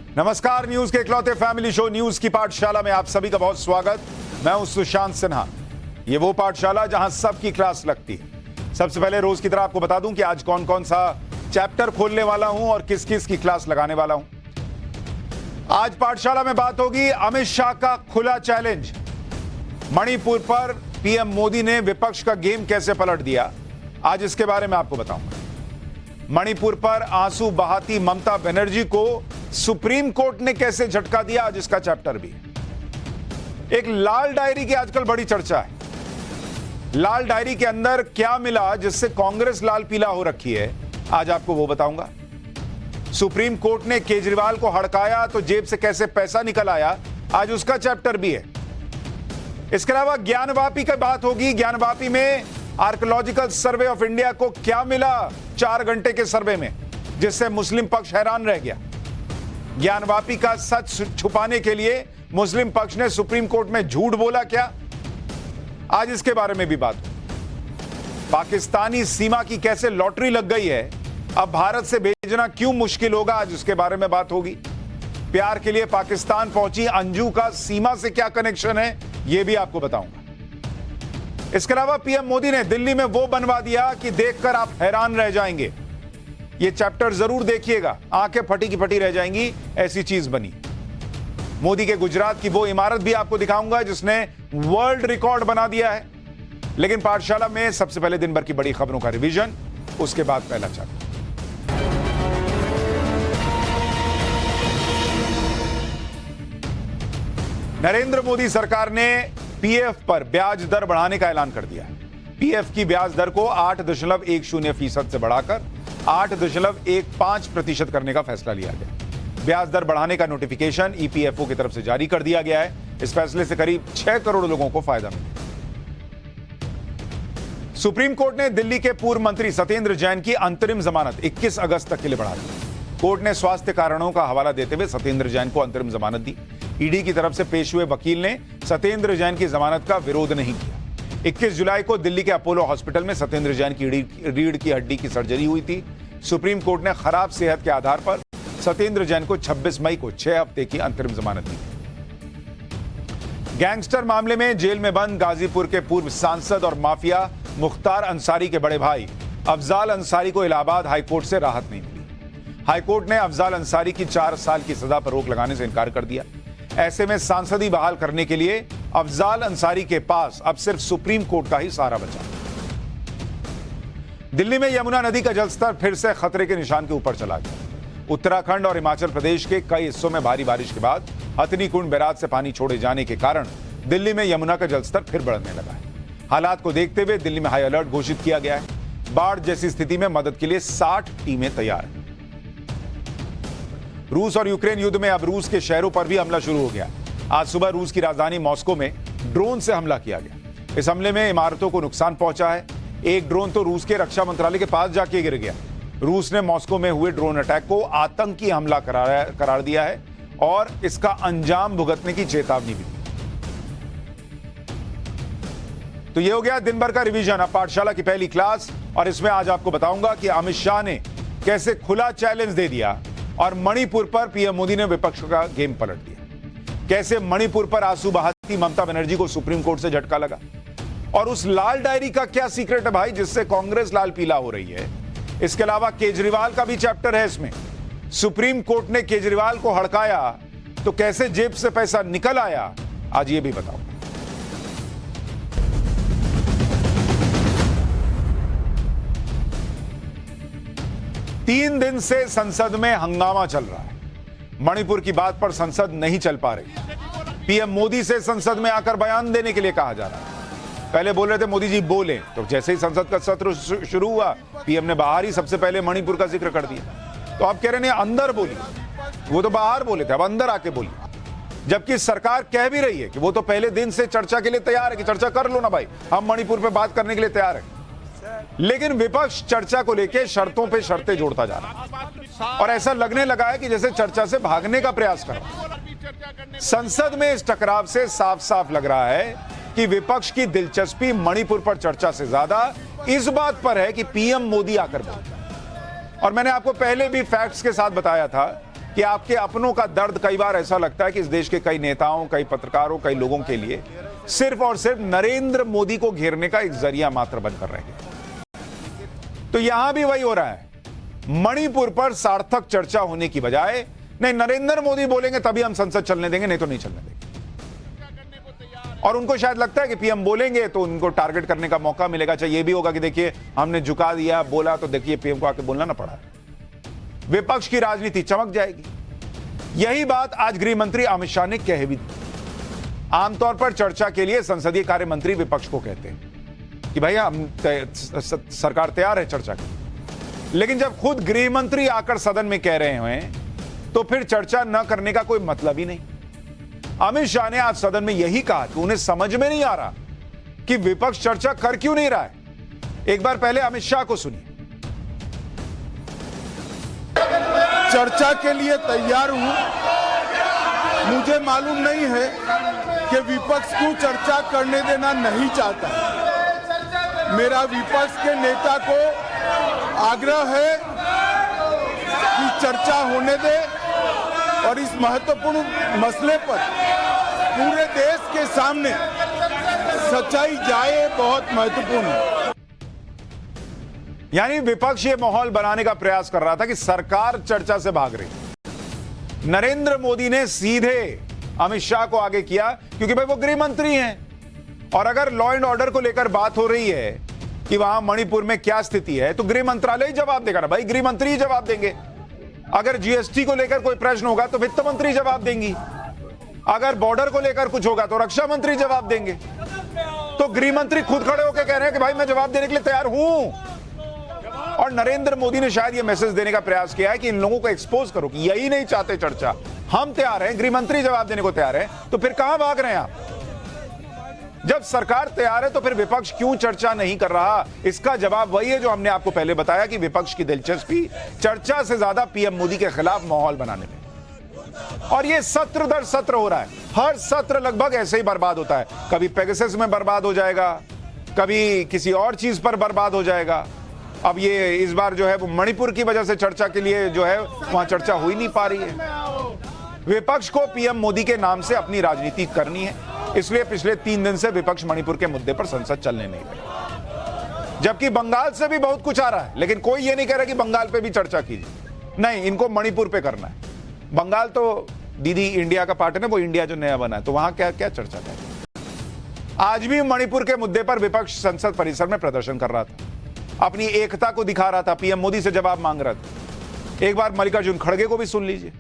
नमस्कार, न्यूज के इकलौते फैमिली शो न्यूज की पाठशाला में आप सभी का बहुत स्वागत। मैं हूं सुशांत सिन्हा। ये वो पाठशाला जहां सबकी क्लास लगती है। सबसे पहले रोज की तरह आपको बता दूं कि आज कौन कौन सा चैप्टर खोलने वाला हूं और किस किस की क्लास लगाने वाला हूं। आज पाठशाला में बात होगी अमित शाह का खुला चैलेंज। मणिपुर पर पीएम मोदी ने विपक्ष का गेम कैसे पलट दिया, आज इसके बारे में आपको बताऊंगा। मणिपुर पर आंसू बहाती ममता बनर्जी को सुप्रीम कोर्ट ने कैसे झटका दिया, आज इसका चैप्टर भी। एक लाल डायरी की आजकल बड़ी चर्चा है। लाल डायरी के अंदर क्या मिला जिससे कांग्रेस लाल पीला हो रखी है, आज आपको वो बताऊंगा। सुप्रीम कोर्ट ने केजरीवाल को हड़काया तो जेब से कैसे पैसा निकल आया, आज उसका चैप्टर भी है। इसके अलावा ज्ञानवापी की बात होगी। ज्ञानवापी में आर्कियोलॉजिकल सर्वे ऑफ इंडिया को क्या मिला 4 घंटे के सर्वे में, जिससे मुस्लिम पक्ष हैरान रह गया। ज्ञानवापी का सच छुपाने के लिए मुस्लिम पक्ष ने सुप्रीम कोर्ट में झूठ बोला क्या, आज इसके बारे में भी बात हो। पाकिस्तानी सीमा की कैसे लॉटरी लग गई है, अब भारत से भेजना क्यों मुश्किल होगा, आज उसके बारे में बात होगी। प्यार के लिए पाकिस्तान पहुंची अंजू का सीमा से क्या कनेक्शन है, यह भी आपको बताऊंगा। इसके अलावा पीएम मोदी ने दिल्ली में वो बनवा दिया कि देखकर आप हैरान रह जाएंगे। ये चैप्टर जरूर देखिएगा, आंखें फटी की फटी रह जाएंगी, ऐसी चीज बनी। मोदी के गुजरात की वो इमारत भी आपको दिखाऊंगा जिसने वर्ल्ड रिकॉर्ड बना दिया है। लेकिन पाठशाला में सबसे पहले दिन भर की बड़ी खबरों का रिवीजन, उसके बाद पहला चैप्टर। नरेंद्र मोदी सरकार ने पीएफ पर ब्याज दर बढ़ाने का ऐलान कर दिया है। पीएफ की ब्याज दर को 8.10% से बढ़ाकर 8.15% करने का फैसला लिया गया। ब्याज दर बढ़ाने का नोटिफिकेशन ईपीएफओ की तरफ से जारी कर दिया गया है। इस फैसले से करीब 6 करोड़ लोगों को फायदा मिलेगा। सुप्रीम कोर्ट ने दिल्ली के पूर्व मंत्री सत्येंद्र जैन की अंतरिम जमानत 21 अगस्त तक के लिए बढ़ा दी। कोर्ट ने स्वास्थ्य कारणों का हवाला देते हुए सत्येंद्र जैन को अंतरिम जमानत दी। ईडी की तरफ से पेश हुए वकील ने सत्येंद्र जैन की जमानत का विरोध नहीं किया। 21 जुलाई को दिल्ली के अपोलो हॉस्पिटल में सत्येंद्र जैन की रीढ़ की हड्डी की सर्जरी हुई थी। सुप्रीम कोर्ट ने खराब सेहत के आधार पर सत्येंद्र जैन को 26 मई को 6 हफ्ते की अंतरिम जमानत दी। गैंगस्टर मामले में जेल में बंद गाजीपुर के पूर्व सांसद और माफिया मुख्तार अंसारी के बड़े भाई अफजाल अंसारी को इलाहाबाद हाईकोर्ट से राहत नहीं मिली। हाईकोर्ट ने अफजाल अंसारी की 4 साल की सजा पर रोक लगाने से इनकार कर दिया। ऐसे में सांसदी बहाल करने के लिए अफजाल अंसारी के पास अब सिर्फ सुप्रीम कोर्ट का ही सहारा बचा। दिल्ली में यमुना नदी का जलस्तर फिर से खतरे के निशान के ऊपर चला गया। उत्तराखंड और हिमाचल प्रदेश के कई हिस्सों में भारी बारिश के बाद हथनी कुंड बैराज से पानी छोड़े जाने के कारण दिल्ली में यमुना का जलस्तर फिर बढ़ने लगा है। हालात को देखते हुए दिल्ली में हाई अलर्ट घोषित किया गया है। बाढ़ जैसी स्थिति में मदद के लिए 60 टीमें तैयार हैं। रूस और यूक्रेन युद्ध में अब रूस के शहरों पर भी हमला शुरू हो गया। आज सुबह रूस की राजधानी मॉस्को में ड्रोन से हमला किया गया। इस हमले में इमारतों को नुकसान पहुंचा है। एक ड्रोन तो रूस के रक्षा मंत्रालय के पास जाके गिर गया। रूस ने मॉस्को में हुए ड्रोन अटैक को आतंकी हमला करार दिया है और इसका अंजाम भुगतने की चेतावनी भी दी। तो ये हो गया दिन भर का रिवीजन। अब पाठशाला की पहली क्लास, और इसमें आज आपको बताऊंगा कि अमित शाह ने कैसे खुला चैलेंज दे दिया और मणिपुर पर पीएम मोदी ने विपक्ष का गेम पलट दिया। कैसे मणिपुर पर आंसू बहाती ममता बनर्जी को सुप्रीम कोर्ट से झटका लगा, और उस लाल डायरी का क्या सीक्रेट है भाई जिससे कांग्रेस लाल पीला हो रही है। इसके अलावा केजरीवाल का भी चैप्टर है इसमें। सुप्रीम कोर्ट ने केजरीवाल को हड़काया तो कैसे जेब से पैसा निकल आया, आज ये भी बताओ। 3 दिन से संसद में हंगामा चल रहा है। मणिपुर की बात पर संसद नहीं चल पा रही। पीएम मोदी से संसद में आकर बयान देने के लिए कहा जा रहा है। पहले बोल रहे थे मोदी जी बोले, तो जैसे ही संसद का सत्र शुरू हुआ पीएम ने बाहर ही सबसे पहले मणिपुर का जिक्र कर दिया। तो आप कह रहे हैं अंदर बोलिए, वो तो बाहर बोले थे, अब अंदर आके बोलिए। जबकि सरकार कह भी रही है कि वो तो पहले दिन से चर्चा के लिए तैयार है कि चर्चा कर लो ना भाई, हम मणिपुर पे बात करने के लिए तैयार है। लेकिन विपक्ष चर्चा को लेकर शर्तों पे शर्तें जोड़ता जा रहा है और ऐसा लगने लगा है कि जैसे चर्चा से भागने का प्रयास कर रहा है। संसद में इस टकराव से साफ साफ लग रहा है कि विपक्ष की दिलचस्पी मणिपुर पर चर्चा से ज्यादा इस बात पर है कि पीएम मोदी आकर बोले। और मैंने आपको पहले भी फैक्ट्स के साथ बताया था कि आपके अपनों का दर्द कई बार ऐसा लगता है कि इस देश के कई नेताओं, कई पत्रकारों, कई लोगों के लिए सिर्फ और सिर्फ नरेंद्र मोदी को घेरने का एक जरिया मात्र बनकर रह गया। तो यहां भी वही हो रहा है। मणिपुर पर सार्थक चर्चा होने की बजाय नहीं, नरेंद्र मोदी बोलेंगे तभी हम संसद चलने देंगे, नहीं तो नहीं चलने देंगे। और उनको शायद लगता है कि पीएम बोलेंगे तो उनको टारगेट करने का मौका मिलेगा। चाहे ये भी होगा कि देखिए हमने झुका दिया, बोला तो देखिए पीएम को आके बोलना ना पड़ा। विपक्ष की राजनीति चमक जाएगी। यही बात आज गृह मंत्री अमित शाह ने कह भी दी। आमतौर पर चर्चा के लिए संसदीय कार्य मंत्री विपक्ष को कहते हैं कि भाई हम सरकार तैयार है चर्चा की, लेकिन जब खुद गृह मंत्री आकर सदन में कह रहे हैं तो फिर चर्चा न करने का कोई मतलब ही नहीं। अमित शाह ने आज सदन में यही कहा कि उन्हें समझ में नहीं आ रहा कि विपक्ष चर्चा कर क्यों नहीं रहा है। एक बार पहले अमित शाह को सुनिए। चर्चा के लिए तैयार हूं। मुझे मालूम नहीं है कि विपक्ष को चर्चा करने देना नहीं चाहता। मेरा विपक्ष के नेता को आग्रह है कि चर्चा होने दे और इस महत्वपूर्ण मसले पर पूरे देश के सामने सच्चाई जाए, बहुत महत्वपूर्ण है। यानी विपक्ष ये माहौल बनाने का प्रयास कर रहा था कि सरकार चर्चा से भाग रही। नरेंद्र मोदी ने सीधे अमित शाह को आगे किया क्योंकि भाई वो गृह मंत्री हैं और अगर लॉ एंड ऑर्डर को लेकर बात हो रही है कि वहां मणिपुर में क्या स्थिति है तो गृह मंत्रालय ही जवाब देगा ना भाई, गृह मंत्री ही जवाब देंगे। अगर जीएसटी को लेकर कोई प्रश्न होगा तो वित्त मंत्री जवाब देंगी। अगर बॉर्डर को लेकर कुछ होगा तो रक्षा मंत्री जवाब देंगे। तो गृह मंत्री खुद खड़े होकर कह रहे हैं कि भाई मैं जवाब देने के लिए तैयार हूं। और नरेंद्र मोदी ने शायद यह मैसेज देने का प्रयास किया है कि इन लोगों को एक्सपोज करो कि यही नहीं चाहते चर्चा, हम तैयार हैं, गृह मंत्री जवाब देने को तैयार है, तो फिर कहां भाग रहे हैं आप? जब सरकार तैयार है तो फिर विपक्ष क्यों चर्चा नहीं कर रहा? इसका जवाब वही है जो हमने आपको पहले बताया कि विपक्ष की दिलचस्पी चर्चा से ज्यादा पीएम मोदी के खिलाफ माहौल बनाने में। और ये सत्र दर सत्र हो रहा है। हर सत्र लगभग ऐसे ही बर्बाद होता है। कभी पेगासस में बर्बाद हो जाएगा, कभी किसी और चीज पर बर्बाद हो जाएगा। अब ये इस बार जो है वो मणिपुर की वजह से चर्चा के लिए जो है वहां चर्चा हो ही नहीं पा रही है। विपक्ष को पीएम मोदी के नाम से अपनी राजनीति करनी है, इसलिए पिछले 3 दिन से विपक्ष मणिपुर के मुद्दे पर संसद चलने नहीं रही। जबकि बंगाल से भी बहुत कुछ आ रहा है, लेकिन कोई ये नहीं कह रहा कि बंगाल पे भी चर्चा कीजिए। नहीं, इनको मणिपुर पे करना है। बंगाल तो दीदी इंडिया का पार्ट है ना, वो इंडिया जो नया बना है, तो वहां क्या क्या चर्चा करें। आज भी मणिपुर के मुद्दे पर विपक्ष संसद परिसर में प्रदर्शन कर रहा था, अपनी एकता को दिखा रहा था, पीएम मोदी से जवाब मांग रहा था। एक बार मल्लिकार्जुन खड़गे को भी सुन लीजिए।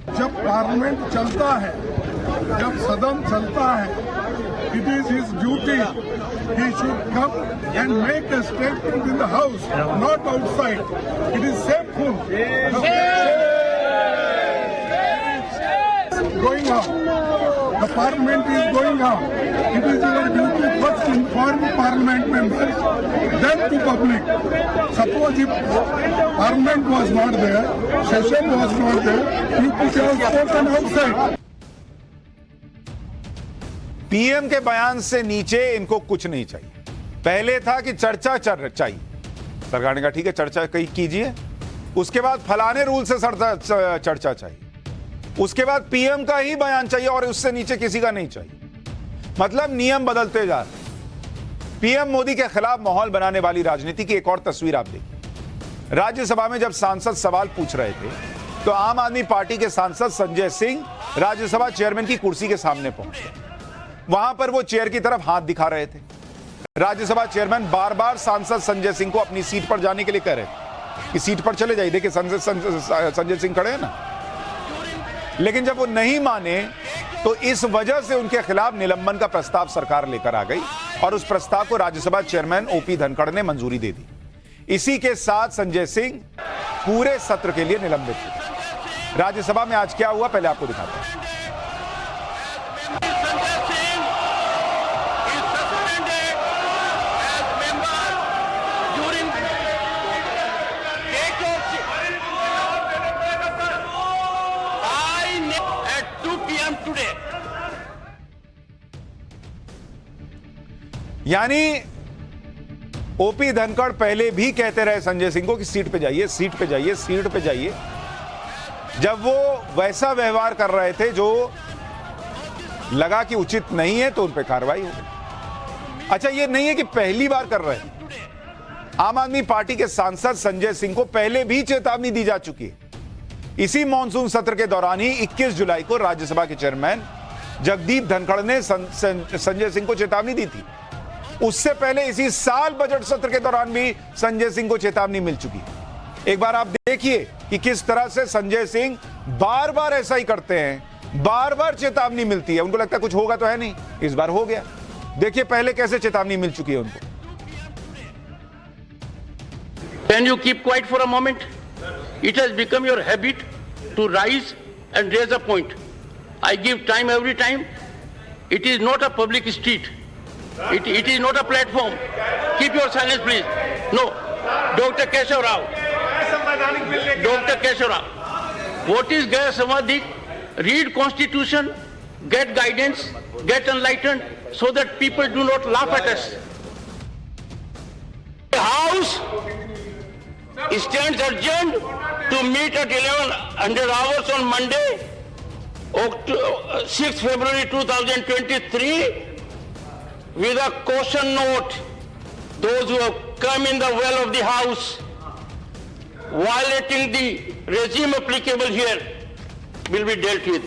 जब पार्लियामेंट चलता है, जब सदन चलता है, it is his duty, he should come and make a statement in the house, not outside. It is shameful going on, the parliament is going on. It is your duty first to inform parliament members, then to public. Suppose if Parliament was not there, session was not there, you could have spoken outside. PM के बयान से नीचे इनको कुछ नहीं चाहिए। पहले था कि चर्चा चाहिए, सरकार ने कहा ठीक है चर्चा कीजिए। उसके बाद फलाने रूल से चर्चा चाहिए, उसके बाद पीएम का ही बयान चाहिए और उससे नीचे किसी का नहीं चाहिए। मतलब नियम बदलते जा रहे। पीएम मोदी के खिलाफ माहौल बनाने वाली राजनीति की एक और तस्वीर आप देखिए। राज्यसभा में जब सांसद सवाल पूछ रहे थे तो आम आदमी पार्टी के सांसद संजय सिंह राज्यसभा चेयरमैन की कुर्सी के सामने पहुंचे। वहां पर वो चेयर की तरफ हाथ दिखा रहे थे। राज्यसभा चेयरमैन बार बार सांसद संजय सिंह को अपनी सीट पर जाने के लिए कह रहे थे कि सीट पर चले जाइए, देखिए संजय सिंह खड़े हैं ना। लेकिन जब वो नहीं माने तो इस वजह से उनके खिलाफ निलंबन का प्रस्ताव सरकार लेकर आ गई और उस प्रस्ताव को राज्यसभा चेयरमैन ओपी धनखड़ ने मंजूरी दे दी। इसी के साथ संजय सिंह पूरे सत्र के लिए निलंबित हुए। राज्यसभा में आज क्या हुआ पहले आपको दिखाता हूं। यानी ओपी धनखड़ पहले भी कहते रहे संजय सिंह को कि सीट पे जाइए, सीट पे जाइए, सीट पे जाइए। जब वो वैसा व्यवहार कर रहे थे जो लगा कि उचित नहीं है तो उन पे कार्रवाई हो गई। अच्छा, ये नहीं है कि पहली बार कर रहे हैं। आम आदमी पार्टी के सांसद संजय सिंह को पहले भी चेतावनी दी जा चुकी है। इसी मॉनसून सत्र के दौरान ही 21 जुलाई को राज्यसभा के चेयरमैन जगदीप धनखड़ ने संजय सिंह को चेतावनी दी थी। उससे पहले इसी साल बजट सत्र के दौरान भी संजय सिंह को चेतावनी मिल चुकी है। एक बार आप देखिए कि किस तरह से संजय सिंह बार बार ऐसा ही करते हैं, बार बार चेतावनी मिलती है। उनको लगता है कुछ होगा तो है नहीं, इस बार हो गया। देखिए पहले कैसे चेतावनी मिल चुकी है उनको। Can you keep quiet for a moment? It has become your habit to rise and raise a point. I give time every time. It is not a public street. It is not a platform. Keep your silence, please. No. Dr. Keshav Rao. Dr. Keshav Rao. What is Gaya Samadhi? Read Constitution, get guidance, get enlightened so that people do not laugh at us. The House stands urgent to meet at 1100 hours on Monday, 6 February 2023, with a caution note. Those who have come in the well of the House, violating the regime applicable here, will be dealt with.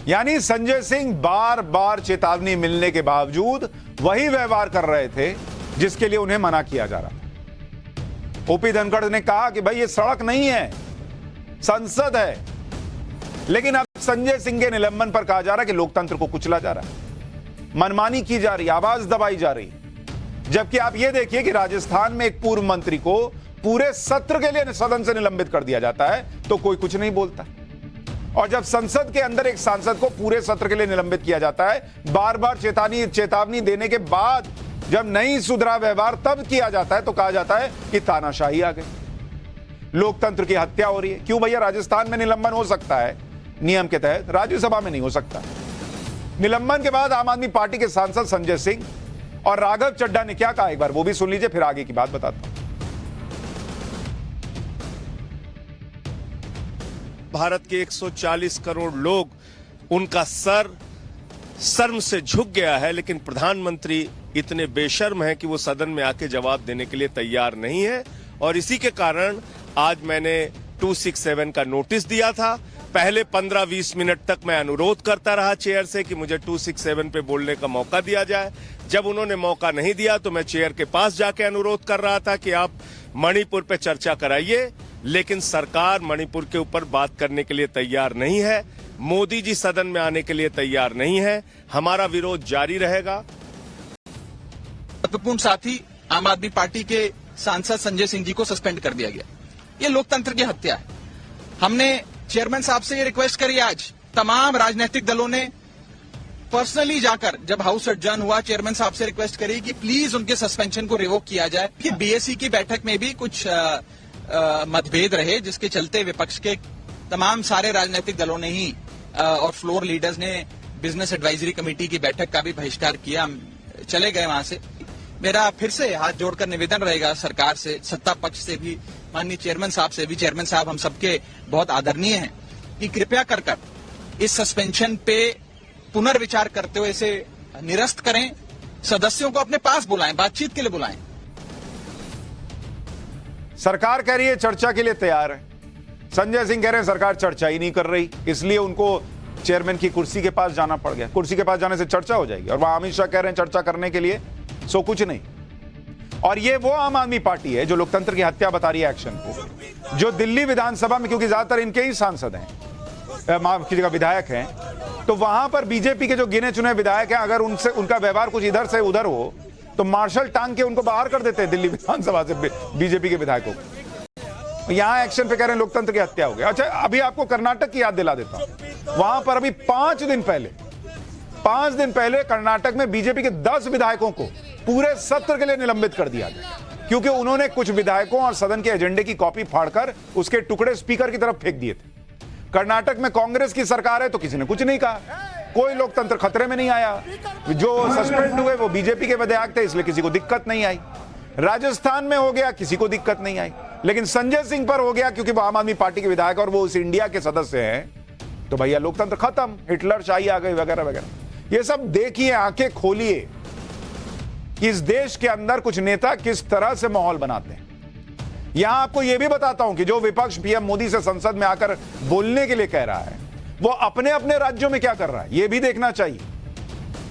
यानी संजय सिंह बार बार चेतावनी मिलने के बावजूद वही व्यवहार कर रहे थे जिसके लिए उन्हें मना किया जा रहा था। ओपी धनखड़ ने कहा कि भाई ये सड़क नहीं है, संसद है। लेकिन अब संजय सिंह के निलंबन पर कहा जा रहा है कि लोकतंत्र को कुचला जा रहा है, मनमानी की जा रही, आवाज दबाई जा रही। जबकि आप ये देखिए कि राजस्थान में एक पूर्व मंत्री को पूरे सत्र के लिए सदन से निलंबित कर दिया जाता है तो कोई कुछ नहीं बोलता। और जब संसद के अंदर एक सांसद को पूरे सत्र के लिए निलंबित किया जाता है, बार बार चेतावनी देने के बाद जब नहीं सुधरा व्यवहार तब किया जाता है तो कहा जाता है कि तानाशाही आ गई, लोकतंत्र की हत्या हो रही है। क्यों भैया? राजस्थान में निलंबन हो सकता है नियम के तहत, राज्यसभा में नहीं हो सकता। निलंबन के बाद आम आदमी पार्टी के सांसद संजय सिंह और राघव चड्ढा ने क्या कहा, एक बार वो भी सुन लीजिए, फिर आगे की बात बताता हूं। भारत के 140 करोड़ लोग, उनका सर शर्म से झुक गया है, लेकिन प्रधानमंत्री इतने बेशर्म हैं कि वो सदन में आके जवाब देने के लिए तैयार नहीं है। और इसी के कारण आज मैंने 267 का नोटिस दिया था। पहले 15-20 मिनट तक मैं अनुरोध करता रहा चेयर से कि मुझे 267 पे बोलने का मौका दिया जाए। जब उन्होंने मौका नहीं दिया तो मैं चेयर के पास जाके अनुरोध कर रहा था कि आप मणिपुर पे चर्चा कराइए, लेकिन सरकार मणिपुर के ऊपर बात करने के लिए तैयार नहीं है। मोदी जी सदन में आने के लिए तैयार नहीं है। हमारा विरोध जारी रहेगा। महत्वपूर्ण साथी आम आदमी पार्टी के सांसद संजय सिंह जी को सस्पेंड कर दिया गया। ये लोकतंत्र की हत्या है। हमने चेयरमैन साहब से ये रिक्वेस्ट करी, आज तमाम राजनीतिक दलों ने पर्सनली जाकर, जब हाउस एडजर्न हुआ, चेयरमैन साहब से रिक्वेस्ट करी कि प्लीज उनके सस्पेंशन को रिवोक किया जाए। कि बीएससी की बैठक में भी कुछ मतभेद रहे, जिसके चलते विपक्ष के तमाम सारे राजनीतिक दलों ने ही और फ्लोर लीडर्स ने बिजनेस एडवाइजरी कमेटी की बैठक का भी बहिष्कार किया, हम चले गए वहां से। मेरा फिर से हाथ जोड़कर निवेदन रहेगा सरकार से, सत्ता पक्ष से भी, माननीय चेयरमैन साहब से भी। चेयरमैन साहब हम सबके बहुत आदरणीय हैं, कि कृपया कर इस सस्पेंशन पे पुनर्विचार करते हुए इसे निरस्त करें, सदस्यों को अपने पास बुलाएं, बातचीत के लिए बुलाएं। सरकार कह रही है चर्चा के लिए तैयार है, संजय सिंह कह रहे हैं सरकार चर्चा ही नहीं कर रही, इसलिए उनको चेयरमैन की कुर्सी के पास जाना पड़ गया। कुर्सी के पास जाने से चर्चा हो जाएगी, और वहां अमित शाह कह रहे हैं चर्चा करने के लिए, सो कुछ नहीं। और ये वो आम आदमी पार्टी है जो लोकतंत्र की हत्या बता रही है एक्शन को, जो दिल्ली विधानसभा में, क्योंकि ज्यादातर इनके ही सांसद हैं, माफ कीजिएगा विधायक हैं, तो वहां पर बीजेपी के जो गिने चुने विधायक हैं, अगर उनसे उनका व्यवहार कुछ इधर से उधर हो तो मार्शल टांग के उनको बाहर कर देते हैं दिल्ली विधानसभा से बीजेपी के विधायकों को। यहां एक्शन पे कह रहे हैं लोकतंत्र की हत्या हो गई। अच्छा, अभी आपको कर्नाटक की याद दिला देता हूं। वहां पर अभी 5 दिन पहले कर्नाटक में बीजेपी के 10 विधायकों को पूरे सत्र के लिए निलंबित कर दिया गया, क्योंकि उन्होंने कुछ विधायकों और सदन के एजेंडे की कॉपी फाड़कर उसके टुकड़े स्पीकर की तरफ फेंक दिए थे। कर्नाटक में कांग्रेस की सरकार है तो किसी ने कुछ नहीं कहा, कोई लोकतंत्र खतरे में नहीं आया। जो सस्पेंड हुए वो बीजेपी के विधायक थे, इसलिए किसी को दिक्कत नहीं आई। राजस्थान में हो गया, किसी को दिक्कत नहीं आई, लेकिन संजय सिंह पर हो गया क्योंकि वो आम आदमी पार्टी के विधायक और वो उस इंडिया के सदस्य हैं, तो भैया लोकतंत्र खत्म, हिटलर शाही आ गई वगैरह वगैरह। ये सब देखिए, आंखें खोलिए कि इस देश के अंदर कुछ नेता किस तरह से माहौल बनाते हैं। यहां आपको यह भी बताता हूं कि जो विपक्ष पीएम मोदी से संसद में आकर बोलने के लिए कह रहा है, वो अपने अपने राज्यों में क्या कर रहा है यह भी देखना चाहिए।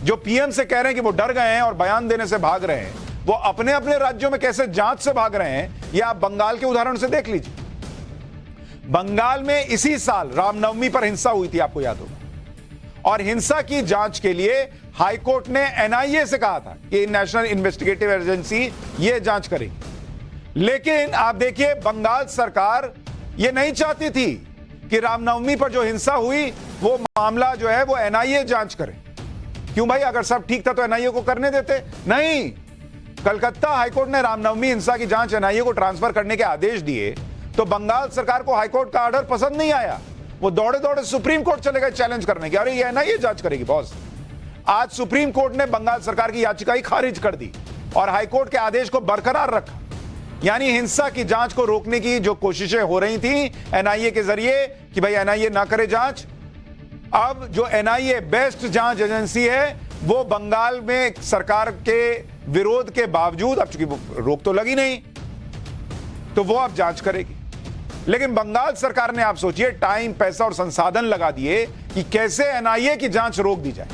जो पीएम से कह रहे हैं कि वो डर गए हैं और बयान देने से भाग रहे हैं, वो अपने अपने राज्यों में कैसे जांच से भाग रहे हैं, यह आप बंगाल के उदाहरण से देख लीजिए। बंगाल में इसी साल रामनवमी पर हिंसा हुई थी, आपको याद होगा, और हिंसा की जांच के लिए हाईकोर्ट ने एनआईए से कहा था कि नेशनल इन्वेस्टिगेटिव एजेंसी यह जांच करेगी। लेकिन आप देखिए, बंगाल सरकार यह नहीं चाहती थी कि रामनवमी पर जो हिंसा हुई वो मामला जो है वो एनआईए जांच करे। क्यों भाई, अगर सब ठीक था तो एनआईए को करने देते। नहीं, कलकत्ता हाईकोर्ट ने रामनवमी हिंसा की जांच एनआईए को ट्रांसफर करने के आदेश दिए, तो बंगाल सरकार को हाईकोर्ट का ऑर्डर पसंद नहीं आया। वो दौड़े दौड़े सुप्रीम कोर्ट चले गए चैलेंज करने के, अरे ये एनआईए जांच करेगी बॉस। आज सुप्रीम कोर्ट ने बंगाल सरकार की याचिका ही खारिज कर दी और हाईकोर्ट के आदेश को बरकरार रखा। यानी हिंसा की जांच को रोकने की जो कोशिशें हो रही थी एनआईए के जरिए कि भाई एनआईए ना करे जांच, अब जो एनआईए बेस्ट जांच एजेंसी है वो बंगाल में सरकार के विरोध के बावजूद, अब चूंकि रोक तो लगी नहीं, तो वो अब जांच करेगी। लेकिन बंगाल सरकार ने, आप सोचिए, टाइम, पैसा और संसाधन लगा दिए कि कैसे एनआईए की जांच रोक दी जाए,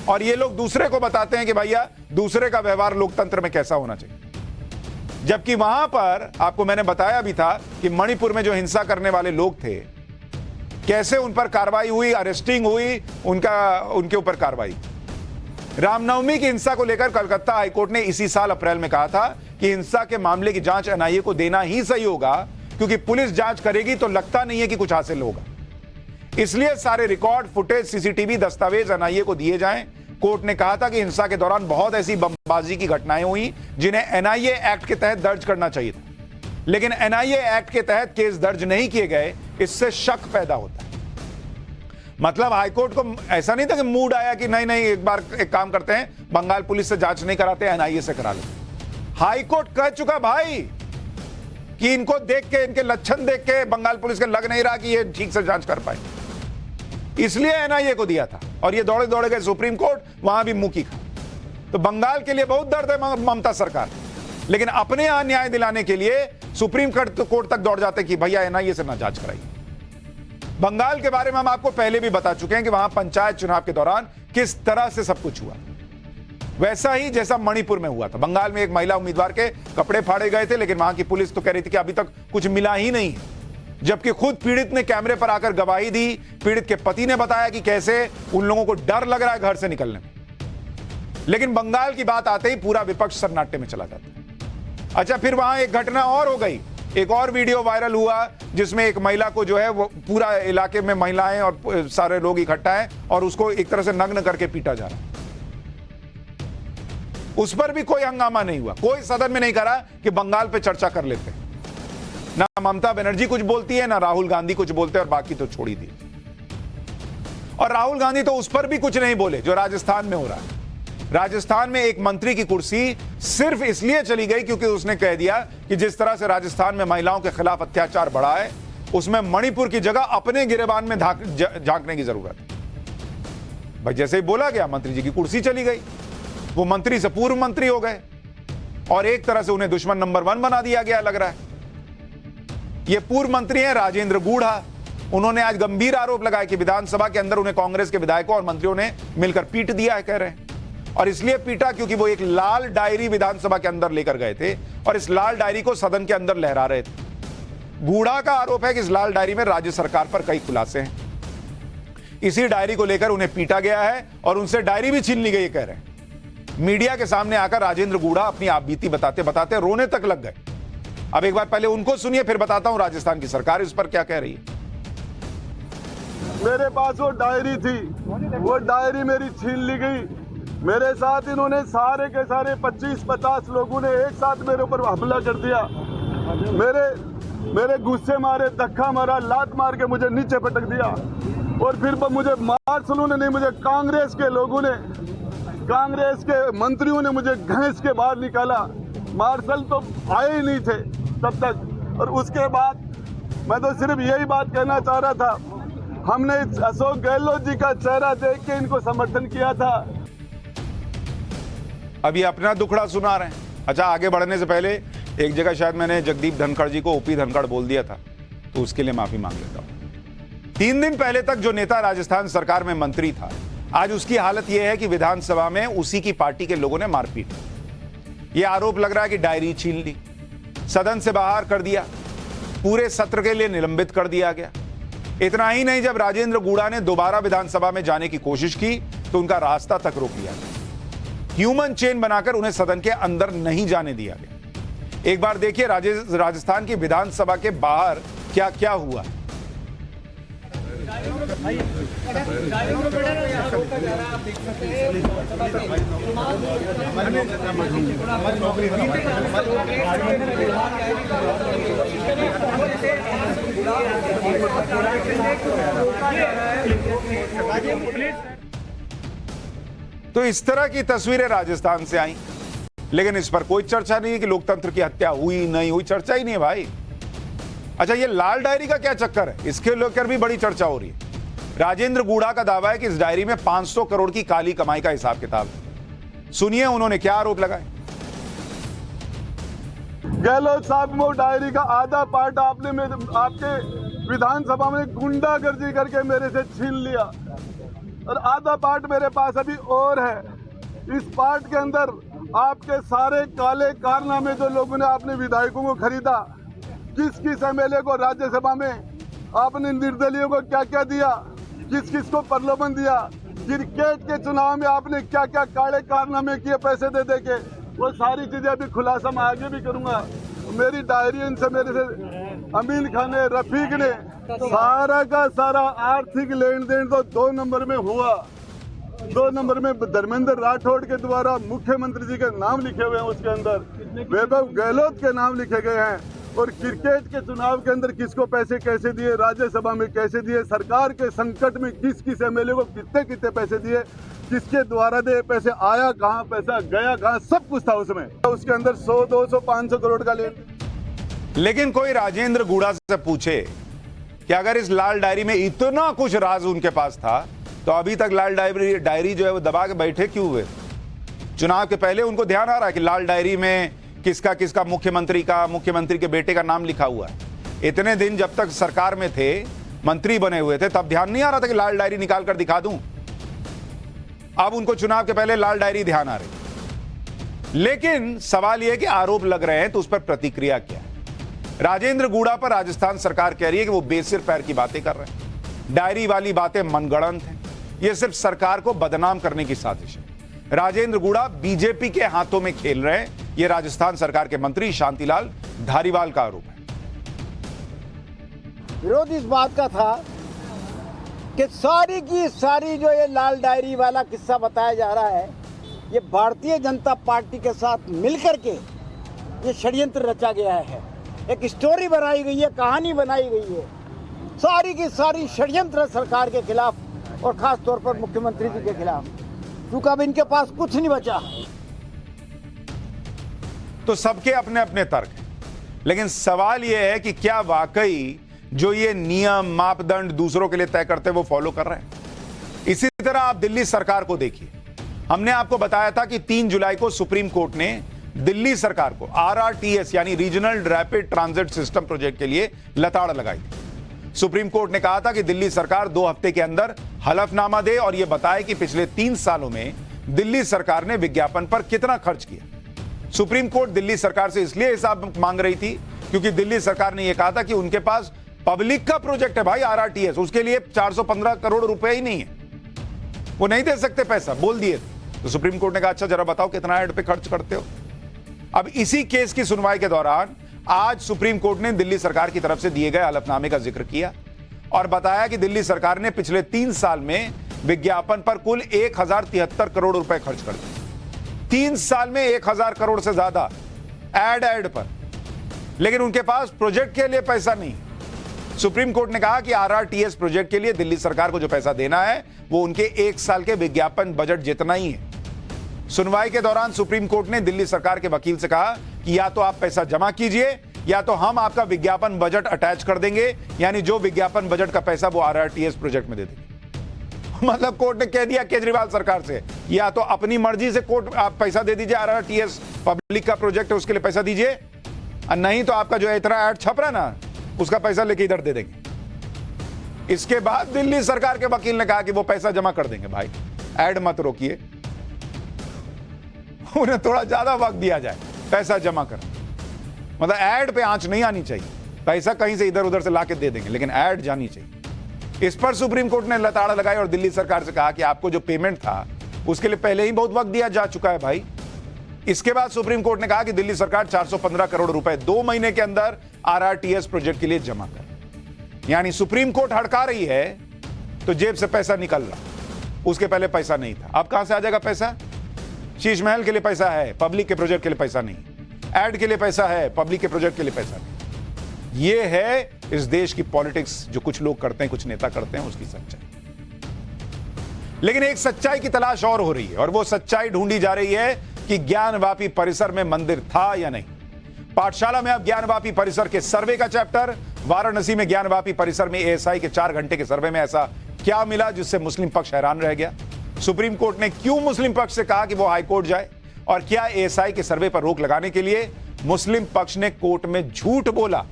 और ये लोग दूसरे को बताते हैं कि भैया दूसरे का व्यवहार लोकतंत्र में कैसा होना चाहिए। जबकि वहां पर आपको मैंने बताया भी था कि मणिपुर में जो हिंसा करने वाले लोग थे, कैसे उन पर कार्रवाई हुई, अरेस्टिंग हुई, उनके ऊपर कार्रवाई। रामनवमी की हिंसा को लेकर कलकत्ता हाईकोर्ट ने इसी साल अप्रैल में कहा था कि हिंसा के मामले की जांच एनआईए को देना ही सही होगा, क्योंकि पुलिस जांच करेगी तो लगता नहीं है कि कुछ हासिल होगा। इसलिए सारे रिकॉर्ड, फुटेज, सीसीटीवी दस्तावेज एनआईए को दिए जाएं। कोर्ट ने कहा था कि हिंसा के दौरान बहुत ऐसी बमबाजी की घटनाएं हुई जिन्हें एनआईए एक्ट के तहत दर्ज करना चाहिए था, लेकिन एनआईए एक्ट के तहत केस दर्ज नहीं किए गए। इससे शक पैदा होता है। मतलब हाईकोर्ट को ऐसा नहीं था कि मूड आया कि नहीं नहीं एक बार एक काम करते हैं, बंगाल पुलिस से जांच नहीं कराते, एनआईए से करा लेते। हाईकोर्ट कह चुका भाई कि इनको देख के, इनके लक्षण देख के बंगाल पुलिस के लग नहीं रहा कि ये ठीक से जांच कर पाए, इसलिए एनआईए को दिया था। और ये दौड़े दौड़े गए सुप्रीम कोर्ट, वहां भी मुंह की खा। तो बंगाल के लिए बहुत दर्द है ममता सरकार, लेकिन अपने यहां न्याय दिलाने के लिए सुप्रीम कोर्ट तक दौड़ जाते कि भैया एनआईए से ना जांच कराइए। बंगाल के बारे में हम आपको पहले भी बता चुके हैं कि वहां पंचायत चुनाव के दौरान किस तरह से सब कुछ हुआ, वैसा ही जैसा मणिपुर में हुआ था। बंगाल में एक महिला उम्मीदवार के कपड़े फाड़े गए थे, लेकिन वहां की पुलिस तो कह रही थी कि अभी तक कुछ मिला ही नहीं है, जबकि खुद पीड़ित ने कैमरे पर आकर गवाही दी। पीड़ित के पति ने बताया कि कैसे उन लोगों को डर लग रहा है घर से निकलने में। लेकिन बंगाल की बात आते ही पूरा विपक्ष सन्नाटे में चला जाता है। अच्छा, फिर वहां एक घटना और हो गई, एक और वीडियो वायरल हुआ जिसमें एक महिला को जो है वो पूरा इलाके में महिलाएं और सारे लोग इकट्ठा हैं और उसको एक तरह से नग्न करके पीटा जा रहा है। उस पर भी कोई हंगामा नहीं हुआ, कोई सदन में नहीं करा कि बंगाल पे चर्चा कर लेते हैं। ना ममता बनर्जी कुछ बोलती है, ना राहुल गांधी कुछ बोलते हैं, और बाकी तो छोड़ ही दिए। और राहुल गांधी तो उस पर भी कुछ नहीं बोले जो राजस्थान में हो रहा है। राजस्थान में एक मंत्री की कुर्सी सिर्फ इसलिए चली गई क्योंकि उसने कह दिया कि जिस तरह से राजस्थान में महिलाओं के खिलाफ अत्याचार बढ़ा है, उसमें मणिपुर की जगह अपने गिरेबान में झांकने की जरूरत है। भाई जैसे ही बोला गया, मंत्री जी की कुर्सी चली गई। वो मंत्री से पूर्व मंत्री हो गए और एक तरह से उन्हें दुश्मन नंबर 1 बना दिया गया लग रहा है। ये पूर्व मंत्री हैं राजेंद्र गूढ़ा। उन्होंने आज गंभीर आरोप लगाया कि विधानसभा के अंदर उन्हें कांग्रेस के विधायकों और मंत्रियों ने मिलकर पीट दिया है, कह रहे हैं। और इसलिए पीटा क्योंकि वो एक लाल डायरी विधानसभा के अंदर लेकर गए थे और इस लाल डायरी को सदन के अंदर लहरा रहे थे। गूढ़ा का आरोप है कि इस लाल डायरी में राज्य सरकार पर कई खुलासे हैं। इसी डायरी को लेकर उन्हें पीटा गया है और उनसे डायरी भी छीन ली गई, कह रहे हैं। मीडिया के सामने आकर राजेंद्र गूढ़ा अपनी आपबीती बताते बताते रोने तक लग गए। अब एक बार पहले उनको सुनिए, फिर बताता हूं राजस्थान की सरकार इस पर क्या कह रही है। मेरे पास वो डायरी थी, वो डायरी मेरी छीन ली गई। मेरे साथ इन्होंने सारे के सारे 25-50 लोगों ने एक साथ मेरे ऊपर हमला कर दिया। मेरे गुस्से मारे धक्का मारा, लात मार के मुझे नीचे पटक दिया। और फिर मुझे मार्शलों ने नहीं, मुझे कांग्रेस के लोगों ने, कांग्रेस के मंत्रियों ने मुझे घसीट के बाहर निकाला। मार्शल तो आए ही नहीं थे तब तक। और उसके बाद मैं तो सिर्फ यही बात कहना चाह रहा था, हमने अशोक गहलोत जी का चेहरा देख के इनको समर्थन किया था। अभी अपना दुखड़ा सुना रहे हैं। अच्छा, आगे बढ़ने से पहले एक जगह शायद मैंने जगदीप धनखड़ जी को ओपी धनखड़ बोल दिया था, तो उसके लिए माफी मांग लेता हूं। 3 दिन पहले तक जो नेता राजस्थान सरकार में मंत्री था, आज उसकी हालत यह है कि विधानसभा में उसी की पार्टी के लोगों ने मारपीट। यह आरोप लग रहा है कि डायरी छीन ली, सदन से बाहर कर दिया, पूरे सत्र के लिए निलंबित कर दिया गया। इतना ही नहीं, जब राजेंद्र गुड़ा ने दोबारा विधानसभा में जाने की कोशिश की तो उनका रास्ता तक रोक लिया गया। ह्यूमन चेन बनाकर उन्हें सदन के अंदर नहीं जाने दिया गया। एक बार देखिए राजस्थान की विधानसभा के बाहर क्या क्या हुआ। तो इस तरह की तस्वीरें राजस्थान से आई, लेकिन इस पर कोई चर्चा नहीं है कि लोकतंत्र की हत्या हुई नहीं हुई, चर्चा ही नहीं है भाई। अच्छा, ये लाल डायरी का क्या चक्कर है, इसके लेकर भी बड़ी चर्चा हो रही है। राजेंद्र गुड़ा का दावा है कि इस डायरी में 500 करोड़ की काली कमाई का हिसाब किताब है। सुनिए उन्होंने क्या आरोप लगाए। गहलोत साहब, वो डायरी का आधा पार्ट आपने आपके विधानसभा में गुंडागर्दी करके मेरे से छीन लिया, और आधा पार्ट मेरे पास अभी और है। इस पार्ट के अंदर आपके सारे काले कारनामे जो लोगों ने आपने विधायकों को खरीदा, किस किस एमएलए को राज्यसभा में आपने निर्दलीयों को क्या क्या दिया, किस किस को प्रलोभन दिया, क्रिकेट के चुनाव में आपने क्या क्या काले कारनामे किए पैसे दे दे के, वो सारी चीजें अभी खुलासा मैं आगे भी करूंगा। मेरी डायरी इनसे, मेरे से अमीन खान ने, रफीक ने, सारा का सारा आर्थिक लेन देन तो 2 नंबर में हुआ। 2 नंबर में धर्मेंद्र राठौड़ के द्वारा मुख्यमंत्री जी के नाम लिखे हुए हैं, उसके अंदर वैभव गहलोत के नाम लिखे गए हैं। और क्रिकेट के चुनाव के अंदर किसको पैसे कैसे दिए, राज्यसभा में कैसे दिए, सरकार के संकट में किस किस एमएलए को कितने कितने पैसे दिए, किसके द्वारा दे पैसे, आया कहाँ, पैसा गया कहाँ, सब कुछ था उसमें। उसके अंदर 100, 200, 500 करोड़ का लेन। लेकिन कोई राजेंद्र गुड़ा से पूछे कि अगर इस लाल डायरी में इतना कुछ राज उनके पास था तो अभी तक लाल डायरी जो है वो दबा के बैठे क्यों हुए। चुनाव के पहले उनको ध्यान आ रहा है कि लाल डायरी में किसका किसका, मुख्यमंत्री के बेटे का नाम लिखा हुआ है। इतने दिन जब तक सरकार में थे, मंत्री बने हुए थे, तब ध्यान नहीं आ रहा था कि लाल डायरी निकाल कर दिखा दूं। अब उनको चुनाव के पहले लाल डायरी ध्यान आ रही। लेकिन सवाल यह है कि आरोप लग रहे हैं तो उस पर प्रतिक्रिया क्या है। राजेंद्र गुड़ा पर राजस्थान सरकार कह रही है कि वो बेसिर पैर की बातें कर रहे हैं, डायरी वाली बातें मनगढ़ंत हैं, ये सिर्फ सरकार को बदनाम करने की साजिश है। राजेंद्र गुड़ा बीजेपी के हाथों में खेल रहे हैं, यह राजस्थान सरकार के मंत्री शांतिलाल धारीवाल का आरोप है। विरोध इस बात का था कि सारी की सारी जो ये लाल डायरी वाला किस्सा बताया जा रहा है, ये भारतीय जनता पार्टी के साथ मिलकर के ये षड्यंत्र रचा गया है। एक स्टोरी बनाई गई है, कहानी बनाई गई है, सारी की सारी षड्यंत्र सरकार के खिलाफ और खास तौर पर मुख्यमंत्री जी के खिलाफ, क्योंकि अब इनके पास कुछ नहीं बचा। तो सबके अपने अपने तर्क हैं, लेकिन सवाल यह है कि क्या वाकई जो ये नियम मापदंड दूसरों के लिए तय करते हैं वो फॉलो कर रहे हैं। इसी तरह आप दिल्ली सरकार को देखिए। हमने आपको बताया था कि 3 जुलाई को सुप्रीम कोर्ट ने दिल्ली सरकार को RRTS यानी regional rapid transit system project के लिए लताड़ लगाई थी। सुप्रीम कोर्ट ने कहा था कि दिल्ली सरकार 2 हफ्ते के अंदर हलफनामा दे और यह बताए कि पिछले 3 सालों में दिल्ली सरकार ने विज्ञापन पर कितना खर्च किया। सुप्रीम कोर्ट दिल्ली सरकार से इसलिए हिसाब मांग रही थी क्योंकि दिल्ली सरकार ने यह कहा था कि उनके पास पब्लिक का प्रोजेक्ट है भाई RRTS, उसके लिए 415 करोड़ रुपए ही नहीं है, वो नहीं दे सकते पैसा, बोल दिए। तो सुप्रीम कोर्ट ने कहा अच्छा जरा बताओ कितना एड पे खर्च करते हो। अब इसी केस की सुनवाई के दौरान आज सुप्रीम कोर्ट ने दिल्ली सरकार की तरफ से दिए गए हलफनामे का जिक्र किया और बताया कि दिल्ली सरकार ने पिछले 3 साल में विज्ञापन पर कुल 1073 करोड़ रुपए खर्च कर दिए। 3 साल में 1000 करोड़ से ज्यादा एड पर, लेकिन उनके पास प्रोजेक्ट के लिए पैसा नहीं। सुप्रीम कोर्ट ने कहा कि आरआरटीएस प्रोजेक्ट के लिए दिल्ली सरकार को जो पैसा देना है वो उनके 1 साल के विज्ञापन बजट जितना ही है। सुनवाई के दौरान सुप्रीम कोर्ट ने दिल्ली सरकार के वकील से कहा कि या तो आप पैसा जमा कीजिए या तो हम आपका विज्ञापन बजट अटैच कर देंगे, यानी जो विज्ञापन बजट का पैसा वो आरआरटीएस प्रोजेक्ट में दे देंगे। मतलब कोर्ट ने कह दिया केजरीवाल सरकार से, या तो अपनी मर्जी से कोर्ट आप पैसा दे दीजिए, आरआरटीएस पब्लिक का प्रोजेक्ट है उसके लिए पैसा दीजिए, और नहीं तो आपका जो इतना ऐड छप रहा है ना उसका पैसा लेके इधर दे देंगे। इसके बाद दिल्ली सरकार के वकील ने कहा कि वो पैसा जमा कर देंगे। भाई ऐड मत रोकिए, उन्हें थोड़ा ज्यादा वक्त दिया जाए पैसा जमा कर, मतलब ऐड पे आंच नहीं आनी चाहिए, पैसा कहीं से इधर उधर से लाके दे देंगे लेकिन ऐड जानी चाहिए। इस पर सुप्रीम कोर्ट ने लताड़ा लगाई और दिल्ली सरकार से कहा कि आपको जो पेमेंट था उसके लिए पहले ही बहुत वक्त दिया जा चुका है भाई। इसके बाद सुप्रीम कोर्ट ने कहा कि दिल्ली सरकार 415 करोड़ रुपए 2 महीने के अंदर आरआरटीएस प्रोजेक्ट के लिए जमा करे। यानी सुप्रीम कोर्ट हड़का रही है तो जेब से पैसा निकल रहा, उसके पहले पैसा नहीं था। अब कहां से आ जाएगा पैसा? शीश महल के लिए पैसा है, पब्लिक के प्रोजेक्ट के लिए पैसा नहीं, एड के लिए पैसा है, पब्लिक के प्रोजेक्ट के लिए पैसा नहीं। ये है इस देश की पॉलिटिक्स जो कुछ लोग करते हैं, कुछ नेता करते हैं, उसकी सच्चाई। लेकिन एक सच्चाई की तलाश और हो रही है और वो सच्चाई ढूंढी जा रही है कि ज्ञानवापी परिसर में मंदिर था या नहीं। पाठशाला में अब ज्ञानवापी परिसर के सर्वे का चैप्टर। वाराणसी में ज्ञानवापी परिसर में एएसआई के 4 घंटे के सर्वे में ऐसा क्या मिला जिससे मुस्लिम पक्ष हैरान रह गया? सुप्रीम कोर्ट ने क्यों मुस्लिम पक्ष से कहा कि वो हाईकोर्ट जाए? और क्या एएसआई के सर्वे पर रोक लगाने के लिए मुस्लिम पक्ष ने कोर्ट में झूठ बोला?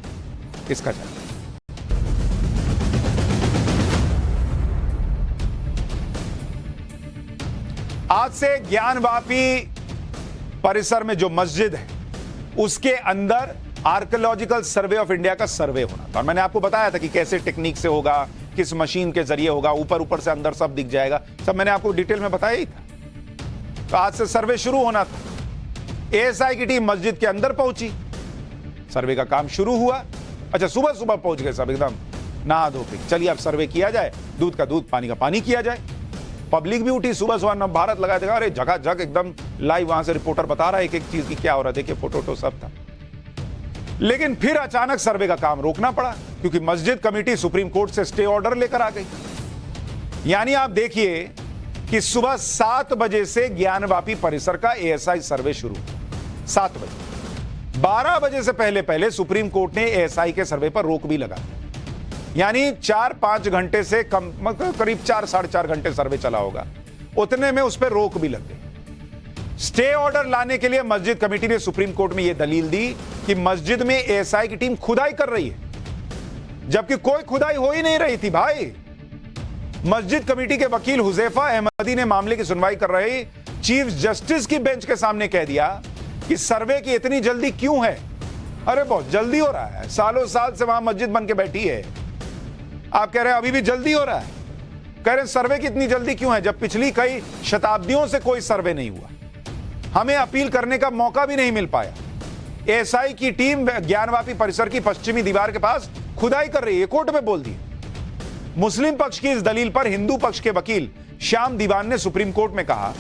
इसका चैप्टर। आज से ज्ञानवापी परिसर में जो मस्जिद है उसके अंदर आर्कियोलॉजिकल सर्वे ऑफ इंडिया का सर्वे होना था। और मैंने आपको बताया था कि कैसे टेक्निक से होगा, किस मशीन के जरिए होगा, ऊपर से अंदर सब दिख जाएगा, सब मैंने आपको डिटेल में बताया ही था। तो आज से सर्वे शुरू होना था। एएसआई की टीम मस्जिद के अंदर पहुंची, सर्वे का काम शुरू हुआ। अच्छा, सुबह सुबह पहुंच गए सब एकदम नहा धो के, चलिए अब सर्वे किया जाए, दूध का दूध पानी का पानी किया जाए। पब्लिक भी उठी सुबह सुबह, नव भारत लगाया, देखा अरे जगह जगह एकदम लाइव, वहां से रिपोर्टर बता रहा है एक एक चीज की क्या हो रहा है, देखिए फोटो सब था। लेकिन फिर अचानक सर्वे का काम रोकना पड़ा क्योंकि मस्जिद कमेटी सुप्रीम कोर्ट से स्टे ऑर्डर लेकर आ गई। यानी आप देखिए कि सुबह 7 बजे से ज्ञानवापी परिसर का एएसआई सर्वे शुरू, 7 बजे। 12 बजे से पहले सुप्रीम कोर्ट ने एएसआई के सर्वे पर रोक भी लगा, यानी 4-5 घंटे से कम, करीब 4-4.5 घंटे सर्वे चला होगा, उतने में उस पर रोक भी लग गई। स्टे ऑर्डर लाने के लिए मस्जिद कमेटी ने सुप्रीम कोर्ट में यह दलील दी कि मस्जिद में एएसआई की टीम खुदाई कर रही है, जबकि कोई खुदाई हो ही नहीं रही थी भाई। मस्जिद कमेटी के वकील हुजैफा अहमदी ने मामले की सुनवाई कर रहे चीफ जस्टिस की बेंच के सामने कह दिया कि सर्वे की इतनी जल्दी क्यों है? अरे बहुत जल्दी हो रहा है, सालों साल से वहां मस्जिद बन के बैठी है, आप कह रहे हैं अभी भी जल्दी हो रहा है? कह रहे हैं सर्वे की इतनी जल्दी क्यों है जब पिछली कई शताब्दियों से कोई सर्वे नहीं हुआ, हमें अपील करने का मौका भी नहीं मिल पाया। एएसआई की टीम ज्ञानवापी परिसर की पश्चिमी दीवार के पास खुदाई कर रही है, कोर्ट में बोल दिया। मुस्लिम पक्ष की इस दलील पर हिंदू पक्ष के वकील श्याम दीवान ने सुप्रीम कोर्ट में कहा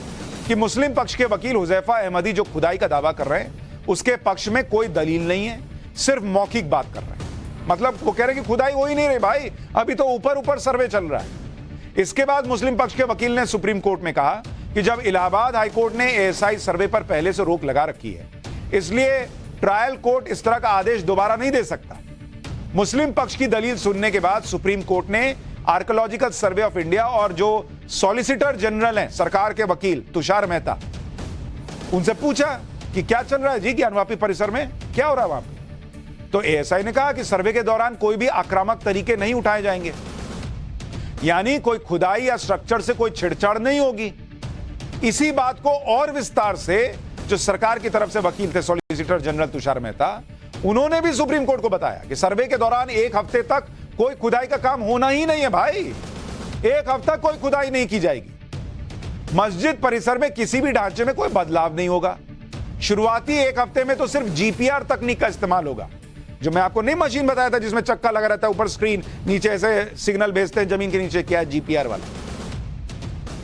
कि मुस्लिम पक्ष के वकील हुजैफा अहमदी जो खुदाई का दावा कर रहे हैं उसके पक्ष में कोई दलील नहीं है, सिर्फ मौखिक बात कर रहे हैं। मतलब वो कह रहे हैं कि खुदाई हो ही नहीं रही भाई, अभी तो ऊपर सर्वे चल रहा है। इसके बाद मुस्लिम पक्ष के वकील ने सुप्रीम कोर्ट में कहा कि जब इलाहाबाद हाईकोर्ट ने एएसआई सर्वे पर पहले से रोक लगा रखी है, इसलिए ट्रायल कोर्ट इस तरह का आदेश दोबारा नहीं दे सकता। मुस्लिम पक्ष की दलील सुनने के बाद सुप्रीम कोर्ट ने आर्कियोलॉजिकल सर्वे ऑफ इंडिया और जो सॉलिसिटर जनरल हैं सरकार के वकील तुषार मेहता, उनसे पूछा कि क्या चल रहा है जी ज्ञानवापी परिसर में, क्या हो रहा है वहां पे? तो एएसआई ने कहा कि सर्वे के दौरान कोई भी आक्रामक तरीके नहीं उठाए जाएंगे, यानी कोई खुदाई या स्ट्रक्चर से कोई छेड़छाड़ नहीं होगी। इसी बात को और विस्तार से जो सरकार की तरफ से वकील थे सॉलिसिटर जनरल तुषार मेहता, उन्होंने भी सुप्रीम कोर्ट को बताया कि सर्वे के दौरान 1 हफ्ते तक कोई खुदाई का काम होना ही नहीं है भाई, 1 हफ्ता कोई खुदाई नहीं की जाएगी। मस्जिद परिसर में किसी भी ढांचे में कोई बदलाव नहीं होगा। शुरुआती 1 हफ्ते में तो सिर्फ जीपीआर तकनीक का इस्तेमाल होगा, जो मैं आपको नई मशीन बताया था जिसमें चक्का लगा रहता है, ऊपर स्क्रीन, नीचे ऐसे सिग्नल भेजते हैं जमीन के नीचे, क्या है जीपीआर वाला।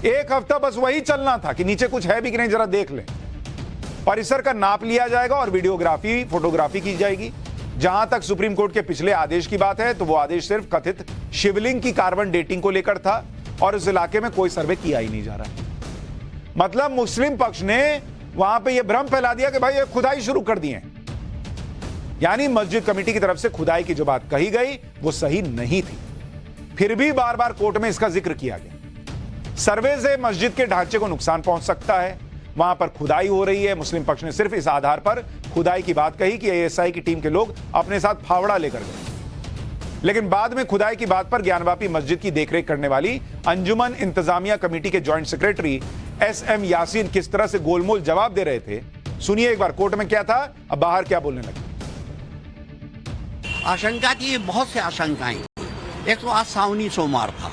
1 हफ्ता बस वही चलना था कि नीचे कुछ है भी कि नहीं जरा देख लें। परिसर का नाप लिया जाएगा और वीडियोग्राफी फोटोग्राफी की जाएगी। जहां तक सुप्रीम कोर्ट के पिछले आदेश की बात है तो वो आदेश सिर्फ कथित शिवलिंग की कार्बन डेटिंग को लेकर था और इस इलाके में कोई सर्वे किया ही नहीं जा रहा। मतलब मुस्लिम पक्ष ने वहां पे ये भ्रम फैला दिया कि भाई ये खुदाई शुरू कर दी है। यानी मस्जिद कमेटी की तरफ से खुदाई की जो बात कही गई वो सही नहीं थी, फिर भी बार बार कोर्ट में इसका जिक्र किया गया। सर्वे से मस्जिद के ढांचे को नुकसान पहुंच सकता है, वहां पर खुदाई हो रही है। मुस्लिम पक्ष ने सिर्फ इस आधार पर खुदाई की बात कही कि एएसआई की टीम के लोग अपने साथ फावड़ा लेकर गए। लेकिन बाद में खुदाई की बात पर ज्ञानवापी मस्जिद की देखरेख करने वाली अंजुमन इंतजामिया कमेटी के जॉइंट सेक्रेटरी एसएम यासीन किस तरह से गोलमोल जवाब दे रहे थे, सुनिए एक बार कोर्ट में क्या था, अब बाहर क्या बोलने लगे। आशंका थी, बहुत से आशंकाएं। एक तो आज सावनी सोमवार था,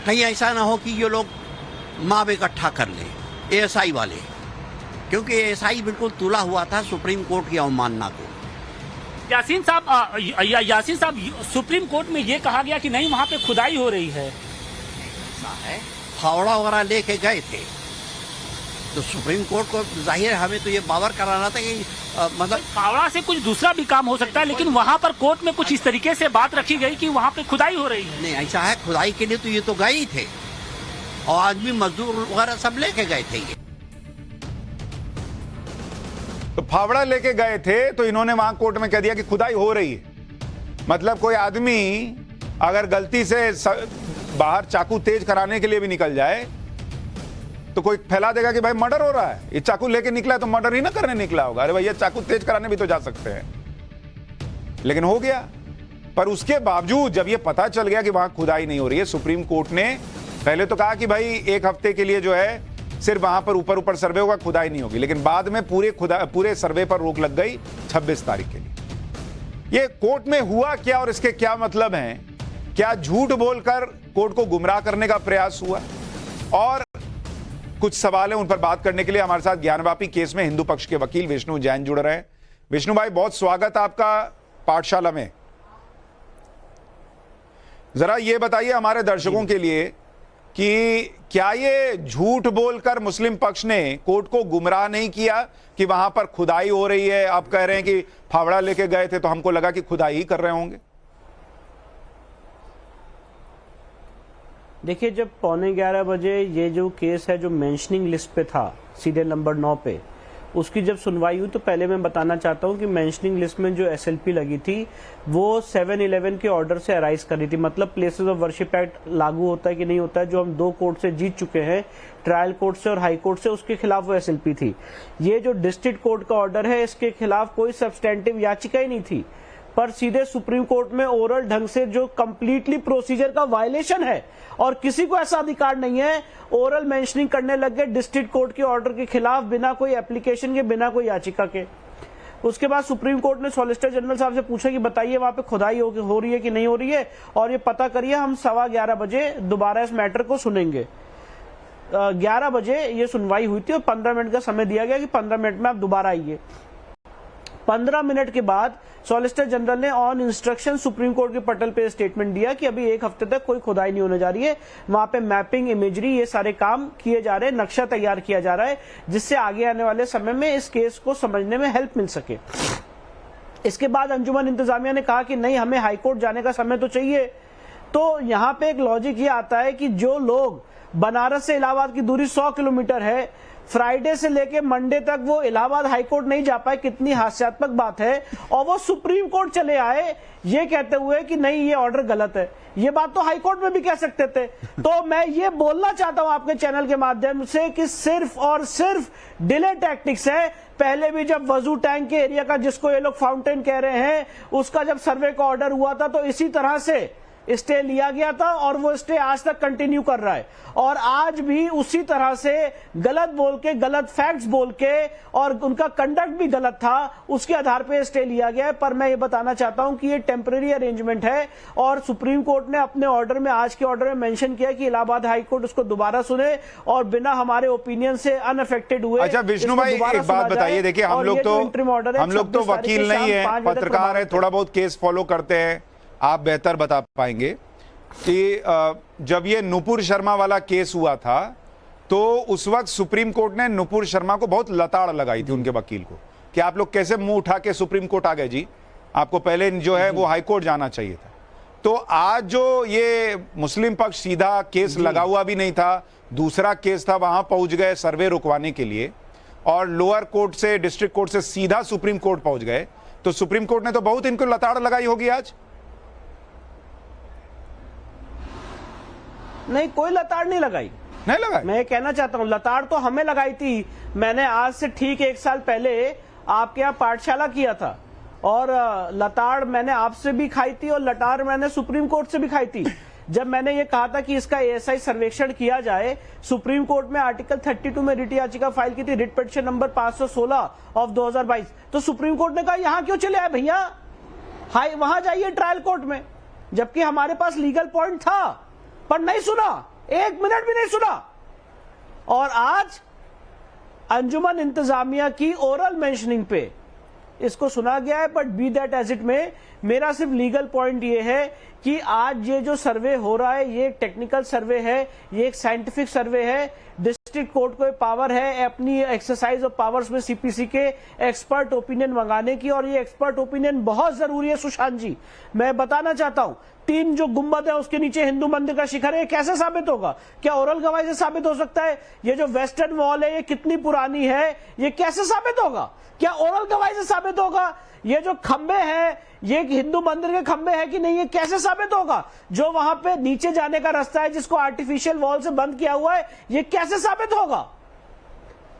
कहीं ऐसा ना हो कि ये लोग माप इकट्ठा कर लें एएसआई वाले, क्योंकि एएसआई बिल्कुल तुला हुआ था सुप्रीम कोर्ट की अवमानना को। यासीन साहब सुप्रीम कोर्ट में ये कहा गया कि नहीं वहाँ पे खुदाई हो रही है। ऐसा है, फावड़ा वगैरह लेके गए थे तो सुप्रीम कोर्ट को जाहिर है हमें तो ये बावर कराना था कि मतलब फावड़ा से कुछ दूसरा भी काम हो सकता है, लेकिन वहाँ पर कोर्ट में कुछ इस तरीके से बात रखी गई कि वहाँ पे खुदाई हो रही है। नहीं, ऐसा है, खुदाई के लिए तो ये तो गए ही थे और आज भी मजदूर वगैरह सब लेके गए थे। ये तो फावड़ा लेके गए थे तो इन्होंने वहां कोर्ट में कह दिया कि खुदाई हो रही है। मतलब कोई आदमी अगर गलती से बाहर चाकू तेज कराने के लिए भी निकल जाए तो कोई फैला देगा कि भाई मर्डर हो रहा है, ये चाकू लेके निकला है तो मर्डर ही ना करने निकला होगा। अरे भैया चाकू तेज कराने भी तो जा सकते हैं, लेकिन हो गया। पर उसके बावजूद जब ये पता चल गया कि वहां खुदाई नहीं हो रही है, सुप्रीम कोर्ट ने पहले तो कहा कि भाई एक हफ्ते के लिए जो है सिर्फ वहां पर ऊपर ऊपर सर्वे होगा, खुदाई नहीं होगी। लेकिन बाद में पूरे सर्वे पर रोक लग गई 26 तारीख के लिए। ये कोर्ट में हुआ क्या और इसके क्या मतलब हैं? क्या झूठ बोलकर कोर्ट को गुमराह करने का प्रयास हुआ? और कुछ सवाल हैं, उन पर बात करने के लिए हमारे साथ ज्ञानवापी केस में हिंदू पक्ष के वकील विष्णु जैन जुड़ रहे हैं। विष्णु भाई, बहुत स्वागत आपका पाठशाला में। जरा ये बताइए हमारे दर्शकों के लिए कि क्या ये झूठ बोलकर मुस्लिम पक्ष ने कोर्ट को गुमराह नहीं किया कि वहां पर खुदाई हो रही है? आप कह रहे हैं कि फावड़ा लेके गए थे तो हमको लगा कि खुदाई ही कर रहे होंगे। देखिए, जब 11:15 बजे ये जो केस है जो मेंशनिंग लिस्ट पे था, सीधे नंबर 9 पे, उसकी जब सुनवाई हुई तो पहले मैं बताना चाहता हूं कि मेंशनिंग लिस्ट में जो एसएलपी लगी थी वो 7/11 के ऑर्डर से अराइज कर रही थी। मतलब प्लेसेस ऑफ वर्शिप एक्ट लागू होता है कि नहीं होता है, जो हम 2 कोर्ट से जीत चुके हैं, ट्रायल कोर्ट से और हाई कोर्ट से, उसके खिलाफ वो एसएलपी थी। ये जो डिस्ट्रिक्ट कोर्ट का ऑर्डर है, इसके खिलाफ कोई सब्सटेंटिव याचिका ही नहीं थी, पर सीधे सुप्रीम कोर्ट में ओरल ढंग से जो कंप्लीटली प्रोसीजर का वायलेशन है और किसी को ऐसा अधिकार नहीं है, ओरल मेंशनिंग करने लग गए डिस्ट्रिक्ट कोर्ट के ऑर्डर के खिलाफ, बिना कोई एप्लीकेशन के, बिना कोई याचिका के। उसके बाद सुप्रीम कोर्ट ने सॉलिसिटर जनरल साहब से पूछा कि बताइए वहां पे खुदाई हो रही है कि नहीं हो रही है, और ये पता करिए, हम 11:15 बजे दोबारा इस मैटर को सुनेंगे। 11 बजे ये सुनवाई हुई थी और 15 मिनट का समय दिया गया कि 15 मिनट में आप दोबारा आइए। 15 मिनट के बाद सॉलिसिटर जनरल ने ऑन इंस्ट्रक्शन सुप्रीम कोर्ट के पटल पे स्टेटमेंट दिया कि अभी 1 हफ्ते तक कोई खुदाई नहीं होने जा रही है, वहां पे मैपिंग, इमेजरी, ये सारे काम किए जा रहे हैं, नक्शा तैयार किया जा रहा है, जिससे आगे आने वाले समय में इस केस को समझने में हेल्प मिल सके। इसके बाद अंजुमन इंतजामिया ने कहा कि नहीं, हमें हाईकोर्ट जाने का समय तो चाहिए। तो यहाँ पे एक लॉजिक ये आता है कि जो लोग, बनारस से इलाहाबाद की दूरी 100 किलोमीटर है, फ्राइडे से लेके मंडे तक वो इलाहाबाद हाईकोर्ट नहीं जा पाए, कितनी हास्यास्पद बात है, और वो सुप्रीम कोर्ट चले आए ये कहते हुए कि नहीं ये ऑर्डर गलत है। ये बात तो हाईकोर्ट में भी कह सकते थे। तो मैं ये बोलना चाहता हूं आपके चैनल के माध्यम से कि सिर्फ और सिर्फ डिले टैक्टिक्स है। पहले भी जब वजू टैंक के एरिया का, जिसको ये लोग फाउंटेन कह रहे हैं, उसका जब सर्वे का ऑर्डर हुआ था तो इसी तरह से स्टे लिया गया था और वो स्टे आज तक कंटिन्यू कर रहा है, और आज भी उसी तरह से गलत बोल के, गलत फैक्ट्स बोल के, और उनका कंडक्ट भी गलत था, उसके आधार पे स्टे लिया गया है। पर मैं ये बताना चाहता हूं कि ये टेम्पररी अरेंजमेंट है, और सुप्रीम कोर्ट ने अपने ऑर्डर में, आज के ऑर्डर में मेंशन किया कि इलाहाबाद हाई कोर्ट उसको दोबारा सुने और बिना हमारे ओपिनियन से अनअफेक्टेड हुए। अच्छा विष्णु भाई, एक बात बताइए, देखिए हम लोग तो वकील नहीं है, पत्रकार है, थोड़ा बहुत केस फॉलो करते हैं, आप बेहतर बता पाएंगे कि जब ये नुपुर शर्मा वाला केस हुआ था तो उस वक्त सुप्रीम कोर्ट ने नुपुर शर्मा को बहुत लताड़ लगाई थी, उनके वकील को, कि आप लोग कैसे मुंह उठा के सुप्रीम कोर्ट आ गए जी। आपको पहले जो है वो हाईकोर्ट जाना चाहिए था। तो आज जो ये मुस्लिम पक्ष सीधा केस लगा हुआ भी नहीं था, दूसरा केस था, वहां पहुंच गए सर्वे रुकवाने के लिए और लोअर कोर्ट से, डिस्ट्रिक्ट कोर्ट से सीधा सुप्रीम कोर्ट पहुंच गए। तो सुप्रीम कोर्ट ने तो बहुत इनको लताड़ लगाई होगी आज। नहीं, कोई लताड़ नहीं लगाई। नहीं लगाई। मैं कहना चाहता हूं, लताड़ तो हमें लगाई थी। मैंने आज से ठीक 1 साल पहले आपके यहाँ पाठशाला किया था और लताड़ मैंने आपसे भी खाई थी और लताड़ मैंने सुप्रीम कोर्ट से भी खाई थी। जब मैंने ये कहा था कि इसका एएसआई सर्वेक्षण किया जाए, सुप्रीम कोर्ट में आर्टिकल 32 में रिट याचिका फाइल की थी, रिट पिटीशन नंबर 516 ऑफ 2022। तो सुप्रीम कोर्ट ने कहा यहां क्यों चले आए भैया, हाई वहां जाइए ट्रायल कोर्ट में। जबकि हमारे पास लीगल पॉइंट था, पर नहीं सुना, 1 मिनट भी नहीं सुना। और आज अंजुमन इंतजामिया की ओरल मेंशनिंग पे इसको सुना गया है। But be that as it में, मेरा सिर्फ लीगल पॉइंट ये है कि आज ये जो सर्वे हो रहा है ये एक टेक्निकल सर्वे है, ये एक साइंटिफिक सर्वे है। डिस्ट्रिक्ट कोर्ट को पावर है अपनी एक्सरसाइज ऑफ पावर्स में सीपीसी के एक्सपर्ट ओपिनियन मंगाने की, और ये एक्सपर्ट ओपिनियन बहुत जरूरी है। सुशांत जी, मैं बताना चाहता हूं, 3 जो गुंबद है उसके नीचे हिंदू मंदिर का शिखर है, ये कैसे साबित होगा? क्या ओरल गवाही से साबित हो सकता है? ये जो वेस्टर्न वॉल है ये कितनी पुरानी है, ये कैसे साबित होगा? क्या ओरल गवाही से साबित होगा? ये जो खंबे हैं ये हिंदू मंदिर के खंबे हैं कि नहीं, ये कैसे साबित होगा? जो वहां पे नीचे जाने का रास्ता है जिसको आर्टिफिशियल वॉल से बंद किया हुआ है, ये कैसे साबित होगा?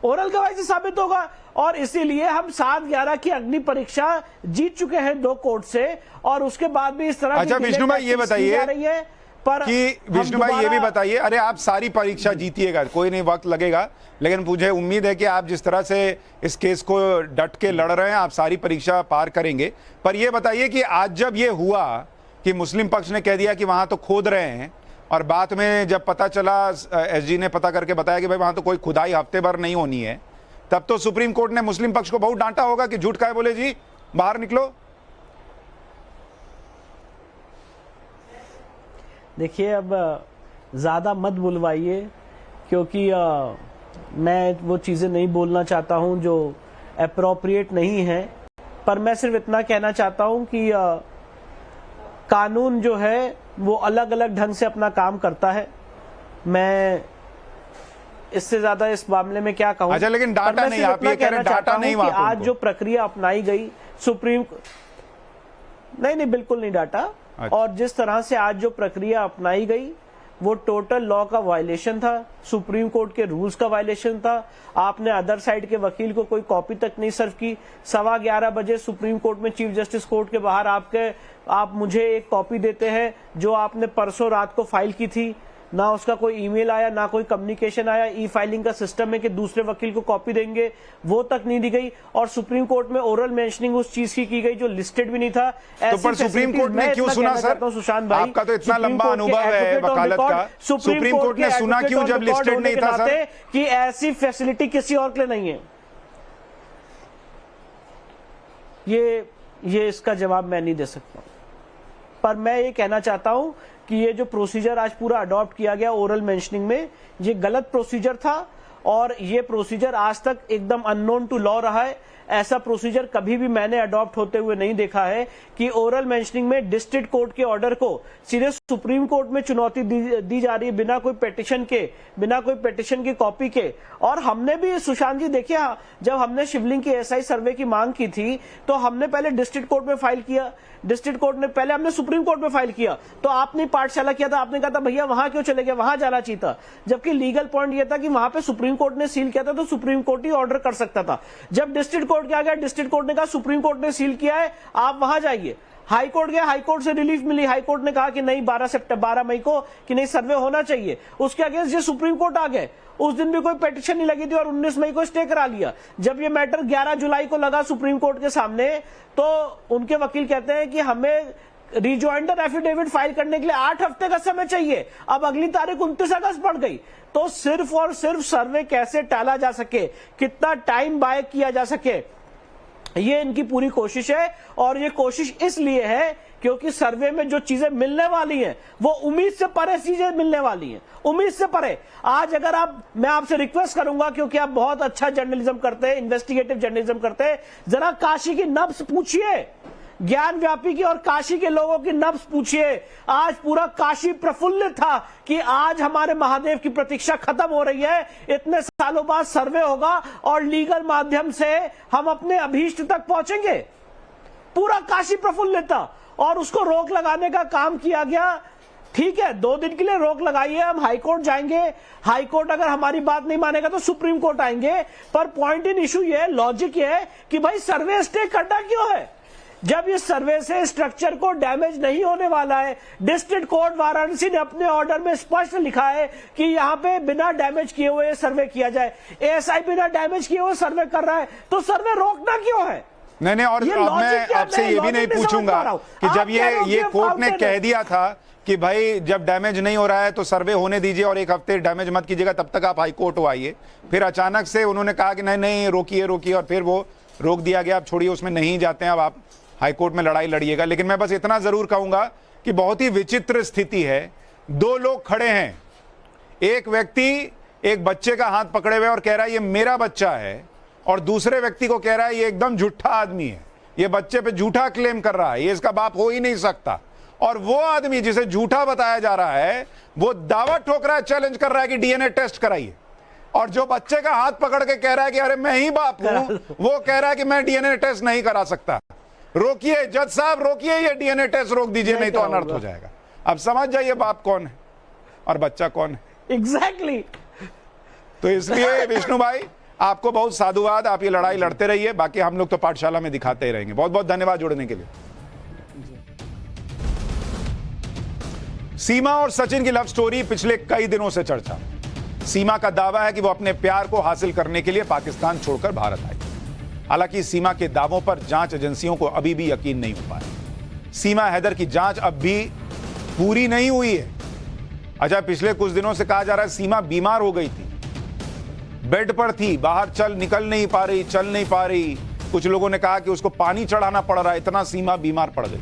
ओरल गवाही से साबित होगा। और इसीलिए हम 7/11 की अग्नि परीक्षा जीत चुके हैं 2 कोर्ट से, और उसके बाद भी इस तरह अच्छा विष्णु भाई ये बताइए कि विष्णु भाई ये भी बताइए, अरे आप सारी परीक्षा जीतिएगा, कोई नहीं, वक्त लगेगा, लेकिन मुझे उम्मीद है कि आप जिस तरह से इस केस को डट के लड़ रहे हैं आप सारी परीक्षा पार करेंगे। पर ये बताइए कि आज जब ये हुआ कि मुस्लिम पक्ष ने कह दिया कि वहां तो खोद रहे हैं, और बाद में जब पता चला, एसजी ने पता करके बताया कि भाई वहां तो कोई खुदाई हफ्ते भर नहीं होनी है, तब तो सुप्रीम कोर्ट ने मुस्लिम पक्ष को बहुत डांटा होगा कि झूठ काहे बोले जी, बाहर निकलो। देखिए, अब ज्यादा मत बुलवाइए, क्योंकि मैं वो चीजें नहीं बोलना चाहता हूं जो अप्रोप्रिएट नहीं है। पर मैं सिर्फ इतना कहना चाहता हूं कि कानून जो है वो अलग अलग ढंग से अपना काम करता है। मैं इससे ज्यादा इस मामले में क्या कहूं। अच्छा, लेकिन डाटा नहीं, आप ये कह रहे हैं डाटा नहीं वहां पे। आज जो प्रक्रिया अपनाई गई सुप्रीम, नहीं बिल्कुल नहीं डाटा। अच्छा। और जिस तरह से आज जो प्रक्रिया अपनाई गई वो टोटल लॉ का वायलेशन था, सुप्रीम कोर्ट के रूल्स का वायलेशन था। आपने अदर साइड के वकील को कोई कॉपी तक नहीं सर्व की। 11:15 बजे सुप्रीम कोर्ट में चीफ जस्टिस कोर्ट के बाहर आप मुझे एक कॉपी देते हैं जो आपने परसों रात को फाइल की थी, ना उसका कोई ईमेल आया, ना कोई कम्युनिकेशन आया। ई फाइलिंग का सिस्टम है कि दूसरे वकील को कॉपी देंगे, वो तक नहीं दी गई। और सुप्रीम कोर्ट में ओरल मेंशनिंग उस चीज की गई जो लिस्टेड भी नहीं था। तो पर सुप्रीम कोर्ट ने क्यों सुना सर? सुशांत भाई, आपका तो इतना लंबा अनुभव है वकालत का, सुप्रीम कोर्ट ने सुना क्यों जब लिस्टेड नहीं था सर? कि ऐसी फैसिलिटी किसी और के लिए नहीं है। ये इसका जवाब मैं नहीं दे सकता, पर मैं ये कहना चाहता हूं कि ये जो प्रोसीजर आज पूरा अडॉप्ट किया गया ओरल मेंशनिंग में, ये गलत प्रोसीजर था और ये प्रोसीजर आज तक एकदम अननोन टू लॉ रहा है। ऐसा प्रोसीजर कभी भी मैंने अडॉप्ट होते हुए नहीं देखा है कि ओरल मेंशनिंग में डिस्ट्रिक्ट कोर्ट के ऑर्डर को सीधे सुप्रीम कोर्ट में चुनौती दी जा रही है बिना कोई पिटीशन के, बिना कोई पिटीशन की कॉपी के। और हमने भी सुशांत जी देखिए, जब हमने शिवलिंग की एसआई सर्वे की मांग की थी तो हमने पहले डिस्ट्रिक्ट कोर्ट में फाइल किया, डिस्ट्रिक्ट कोर्ट ने पहले हमने सुप्रीम कोर्ट में फाइल किया। तो आपने पाठशाला किया था, आपने कहा था भैया वहां क्यों चले गए, वहां जाना चाहिए था। जबकि लीगल पॉइंट यह था कि वहां पे सुप्रीम कोर्ट ने सील किया था तो सुप्रीम कोर्ट ही ऑर्डर कर सकता था। जब डिस्ट्रिक्ट कोर्ट क्या गया, डिस्ट्रिक्ट कोर्ट ने कहा सुप्रीम कोर्ट ने सील किया है, आप वहां जाइए। हाई कोर्ट गया, हाई कोर्ट से रिलीफ मिली, हाई कोर्ट ने कहा कि नहीं 12 मई को कि नहीं सर्वे होना चाहिए। उसके अगेंस्ट जो सुप्रीम कोर्ट आ गए, उस दिन भी कोई पिटीशन नहीं लगी थी और 19 मई को स्टे करा लिया। जब ये मैटर 11 जुलाई को लगा सुप्रीम कोर्ट के सामने, तो उनके वकील कहते हैं कि हमें रिजॉइंडर एफिडेविट फाइल करने के लिए 8 हफ्ते का समय चाहिए। अब अगली तारीख 29 अगस्त पड़ गई। तो सिर्फ और सिर्फ सर्वे कैसे टाला जा सके, कितना टाइम बाय किया जा सके, ये इनकी पूरी कोशिश है। और ये कोशिश इसलिए है क्योंकि सर्वे में जो चीजें मिलने वाली हैं वो उम्मीद से परे चीजें मिलने वाली हैं, उम्मीद से परे। आज अगर मैं आपसे रिक्वेस्ट करूंगा, क्योंकि आप बहुत अच्छा जर्नलिज्म करते हैं, इन्वेस्टिगेटिव जर्नलिज्म करते हैं, जरा काशी की नब्ज पूछिए, ज्ञान व्यापी की और काशी के लोगों की नब्ज पूछिए। आज पूरा काशी प्रफुल्लित था कि आज हमारे महादेव की प्रतीक्षा खत्म हो रही है, इतने सालों बाद सर्वे होगा और लीगल माध्यम से हम अपने अभीष्ट तक पहुंचेंगे। पूरा काशी प्रफुल्लित था और उसको रोक लगाने का काम किया गया। ठीक है, 2 दिन के लिए रोक लगाइए, हम हाईकोर्ट जाएंगे, हाईकोर्ट अगर हमारी बात नहीं मानेगा तो सुप्रीम कोर्ट आएंगे। पर पॉइंट इन इशू ये, लॉजिक ये है कि भाई सर्वे स्टे करना क्यों है जब इस सर्वे से स्ट्रक्चर को डैमेज नहीं होने वाला है। डिस्ट्रिक्ट कोर्ट वाराणसी ने अपने ऑर्डर में स्पष्ट लिखा है कि यहां पे बिना डैमेज किए हुए सर्वे किया जाए। एएसआई बिना डैमेज किए हुए सर्वे कर रहा है, तो सर्वे रोकना क्यों है? नहीं, और अब मैं आपसे ये भी नहीं पूछूंगा कि जब ये कोर्ट ने कह दिया था कि भाई जब डैमेज नहीं हो रहा है तो सर्वे होने दीजिए और 1 हफ्ते डैमेज मत कीजिएगा, तब तक आप हाईकोर्ट आइए। फिर अचानक से उन्होंने कहा कि नहीं रोकिए और फिर वो रोक दिया गया। अब छोड़िए, उसमें नहीं जाते हैं, अब आप हाईकोर्ट में लड़ाई लड़िएगा। लेकिन मैं बस इतना जरूर कहूंगा कि बहुत ही विचित्र स्थिति है। 2 लोग खड़े हैं, एक व्यक्ति एक बच्चे का हाथ पकड़े हुए और कह रहा है ये मेरा बच्चा है, और दूसरे व्यक्ति को कह रहा है ये एकदम झूठा आदमी है, ये बच्चे पे झूठा क्लेम कर रहा है, ये इसका बाप हो ही नहीं सकता। और वो आदमी जिसे झूठा बताया जा रहा है वो दावा ठोक रहा है, चैलेंज कर रहा है कि डीएनए टेस्ट कराइए। और जो बच्चे का हाथ पकड़ के कह रहा है कि अरे मैं ही बाप हूं, वो कह रहा है कि मैं डीएनए टेस्ट नहीं करा सकता। रोकिए जज साहब, रोकिए, ये डीएनए टेस्ट रोक दीजिए, नहीं तो अनर्थ हो जाएगा। अब समझ जाइए बाप कौन है और बच्चा कौन है। एग्जैक्टली। तो इसलिए विष्णु भाई आपको बहुत साधुवाद, आप ये लड़ाई लड़ते रहिए, बाकी हम लोग तो पाठशाला में दिखाते ही रहेंगे। बहुत बहुत धन्यवाद जुड़ने के लिए। सीमा और सचिन की लव स्टोरी पिछले कई दिनों से चर्चा। सीमा का दावा है कि वो अपने प्यार को हासिल करने के लिए पाकिस्तान छोड़कर भारत आई। हालांकि सीमा के दावों पर जांच एजेंसियों को अभी भी यकीन नहीं हो पाया। सीमा हैदर की जांच अब भी पूरी नहीं हुई है। अच्छा, पिछले कुछ दिनों से कहा जा रहा है सीमा बीमार हो गई थी, बेड पर थी, बाहर निकल नहीं पा रही, चल नहीं पा रही। कुछ लोगों ने कहा कि उसको पानी चढ़ाना पड़ रहा है, इतना सीमा बीमार पड़ गई।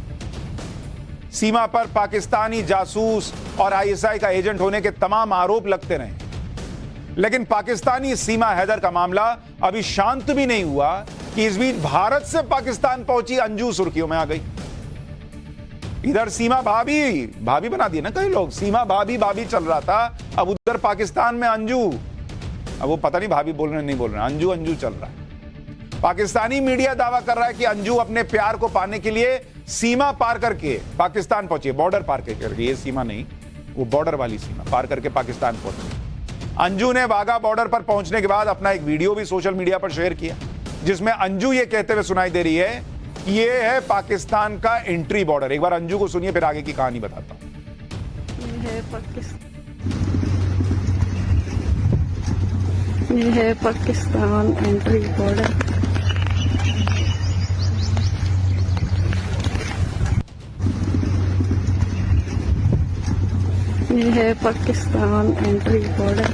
सीमा पर पाकिस्तानी जासूस और आईएसआई का एजेंट होने के तमाम आरोप लगते रहे, लेकिन पाकिस्तानी सीमा हैदर का मामला अभी शांत भी नहीं हुआ कि इस बीच भारत से पाकिस्तान पहुंची अंजू सुर्खियों में आ गई। इधर सीमा भाभी बना दी ना कई लोग, सीमा भाभी चल रहा था, अब उधर पाकिस्तान में अंजू, अब वो पता नहीं भाभी बोल रहे नहीं बोल रहे, अंजू चल रहा है। पाकिस्तानी मीडिया दावा कर रहा है कि अंजू अपने प्यार को पाने के लिए सीमा पार करके पाकिस्तान पहुंची, बॉर्डर पार करके, ये सीमा नहीं, वो बॉर्डर वाली सीमा पार करके पाकिस्तान पहुंची। अंजू ने वाघा बॉर्डर पर पहुंचने के बाद अपना एक वीडियो भी सोशल मीडिया पर शेयर किया, जिसमें अंजू ये कहते हुए सुनाई दे रही है कि ये है पाकिस्तान का एंट्री बॉर्डर। एक बार अंजू को सुनिए, फिर आगे की कहानी बताता हूं। ये है पाकिस्तान एंट्री बॉर्डर। ये है पाकिस्तान एंट्री बॉर्डर।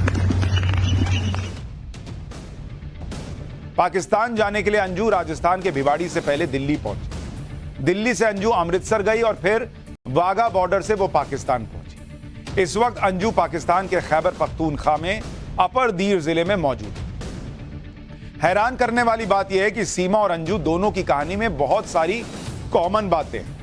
पाकिस्तान जाने के लिए अंजू राजस्थान के भिवाड़ी से पहले दिल्ली पहुंची। दिल्ली से अंजू अमृतसर गई और फिर वाघा बॉर्डर से वो पाकिस्तान पहुंची। इस वक्त अंजू पाकिस्तान के खैबर पख्तूनख्वा में अपर दीर जिले में मौजूद है। हैरान करने वाली बात यह है कि सीमा और अंजू दोनों की कहानी में बहुत सारी कॉमन बातें हैं।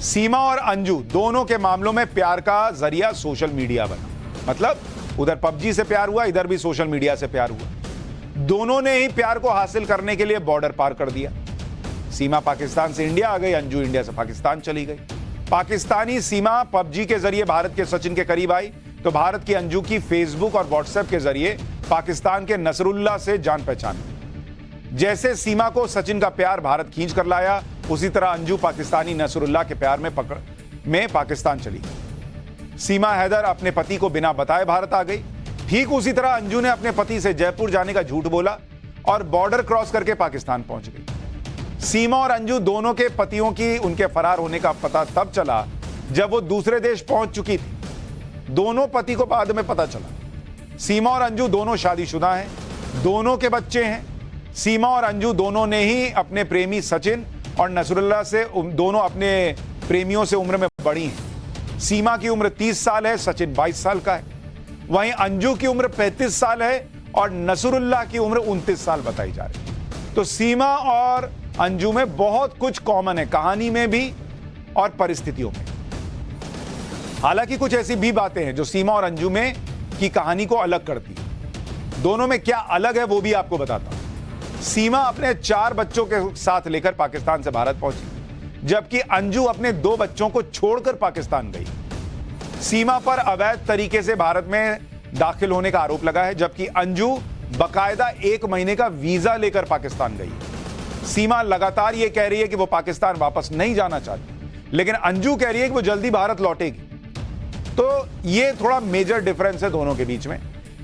सीमा और अंजू दोनों के मामलों में प्यार का जरिया सोशल मीडिया बना, मतलब उधर पबजी से प्यार हुआ, इधर भी सोशल मीडिया से प्यार हुआ। दोनों ने ही प्यार को हासिल करने के लिए बॉर्डर पार कर दिया। सीमा पाकिस्तान से इंडिया आ गई, अंजू इंडिया से पाकिस्तान चली गई। पाकिस्तानी सीमा पबजी के जरिए भारत के सचिन के करीब आई, तो भारत की अंजू की फेसबुक और व्हाट्सएप के जरिए पाकिस्तान के नसरुल्लाह से जान पहचान। जैसे सीमा को सचिन का प्यार भारत खींच कर लाया, उसी तरह अंजू पाकिस्तानी नसरुल्लाह के प्यार में पाकिस्तान चली गई। सीमा हैदर अपने पति को बिना बताए भारत आ गई। ठीक उसी तरह अंजू ने अपने पति से जयपुर जाने का झूठ बोला और बॉर्डर क्रॉस करके पाकिस्तान पहुंच गई। सीमा और अंजू दोनों के पतियों की उनके फरार होने का पता तब चला जब वो दूसरे देश पहुंच चुकी थी। दोनों पति को बाद में पता चला। सीमा और अंजू दोनों शादीशुदा हैं, दोनों के बच्चे हैं। सीमा और अंजू दोनों ने ही अपने प्रेमी सचिन और नसरुल्लाह से दोनों अपने प्रेमियों से उम्र में बड़ी हैं। सीमा की उम्र 30 साल है, सचिन 22 साल का है। वहीं अंजू की उम्र 35 साल है और नसरुल्लाह की उम्र 29 साल बताई जा रही है। तो सीमा और अंजू में बहुत कुछ कॉमन है, कहानी में भी और परिस्थितियों में। हालांकि कुछ ऐसी भी बातें हैं जो सीमा और अंजू में की कहानी को अलग करती है। दोनों में क्या अलग है वो भी आपको बताता हूं। सीमा अपने 4 बच्चों के साथ लेकर पाकिस्तान से भारत पहुंची, जबकि अंजू अपने 2 बच्चों को छोड़कर पाकिस्तान गई। सीमा पर अवैध तरीके से भारत में दाखिल होने का आरोप लगा है, जबकि अंजू बकायदा 1 महीने का वीजा लेकर पाकिस्तान गई। सीमा लगातार यह कह रही है कि वो पाकिस्तान वापस नहीं जाना चाहती, लेकिन अंजू कह रही है कि वो जल्दी भारत लौटेगी। तो ये थोड़ा मेजर डिफरेंस है दोनों के बीच में।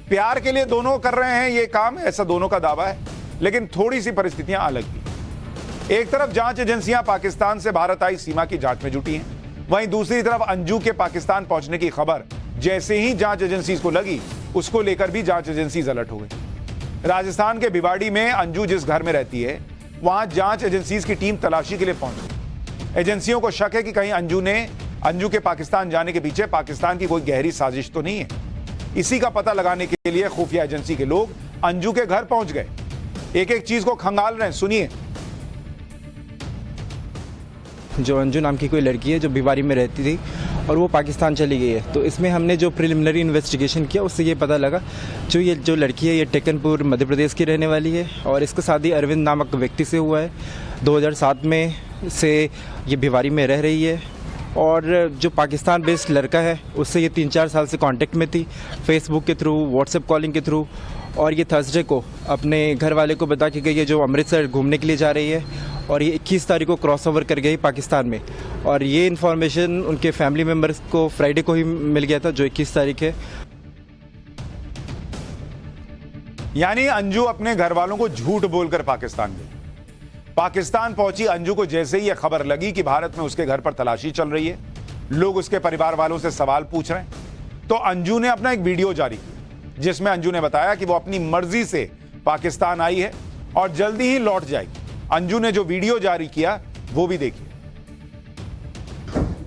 प्यार के लिए दोनों कर रहे हैं ये काम, ऐसा दोनों का दावा है, लेकिन थोड़ी सी परिस्थितियां अलग भी। एक तरफ जांच एजेंसियां पाकिस्तान से भारत आई सीमा की जांच में जुटी हैं, वहीं दूसरी तरफ अंजू के पाकिस्तान पहुंचने की खबर जैसे ही जांच एजेंसीज को लगी, उसको लेकर भी जांच एजेंसीज अलर्ट हो गई। राजस्थान के भिवाड़ी में अंजू जिस घर में रहती है, वहां जांच एजेंसीज की टीम तलाशी के लिए पहुंची। एजेंसियों को शक है कि कहीं अंजू के पाकिस्तान जाने के पीछे पाकिस्तान की कोई गहरी साजिश तो नहीं है। इसी का पता लगाने के लिए खुफिया एजेंसी के लोग अंजू के घर पहुंच गए, एक एक चीज को खंगाल रहे हैं। सुनिए। जो अंजू नाम की कोई लड़की है जो भिवाड़ी में रहती थी और वो पाकिस्तान चली गई है, तो इसमें हमने जो प्रिलिमिनरी इन्वेस्टिगेशन किया उससे ये पता लगा जो लड़की है ये टेकनपुर मध्य प्रदेश की रहने वाली है और इसका शादी अरविंद नामक व्यक्ति से हुआ है। 2007 में से ये भिवाड़ी में रह रही है और जो पाकिस्तान बेस्ड लड़का है उससे ये 3-4 साल से कांटेक्ट में थी, फेसबुक के थ्रू, व्हाट्सएप कॉलिंग के थ्रू। और ये थर्सडे को अपने घर वाले को बता के गई है जो अमृतसर घूमने के लिए जा रही है और ये 21 तारीख को क्रॉस ओवर कर गई पाकिस्तान में। और ये इन्फॉर्मेशन उनके फैमिली मेम्बर्स को फ्राइडे को ही मिल गया था जो 21 तारीख है। यानी अंजू अपने घर वालों को झूठ बोलकर पाकिस्तान गई। पाकिस्तान पहुंची अंजू को जैसे ही यह खबर लगी कि भारत में उसके घर पर तलाशी चल रही है, लोग उसके परिवार वालों से सवाल पूछ रहे हैं, तो अंजू ने अपना एक वीडियो जारी किया जिसमें अंजू ने बताया कि वो अपनी मर्जी से पाकिस्तान आई है और जल्दी ही लौट जाएगी। अंजू ने जो वीडियो जारी किया वो भी देखिए।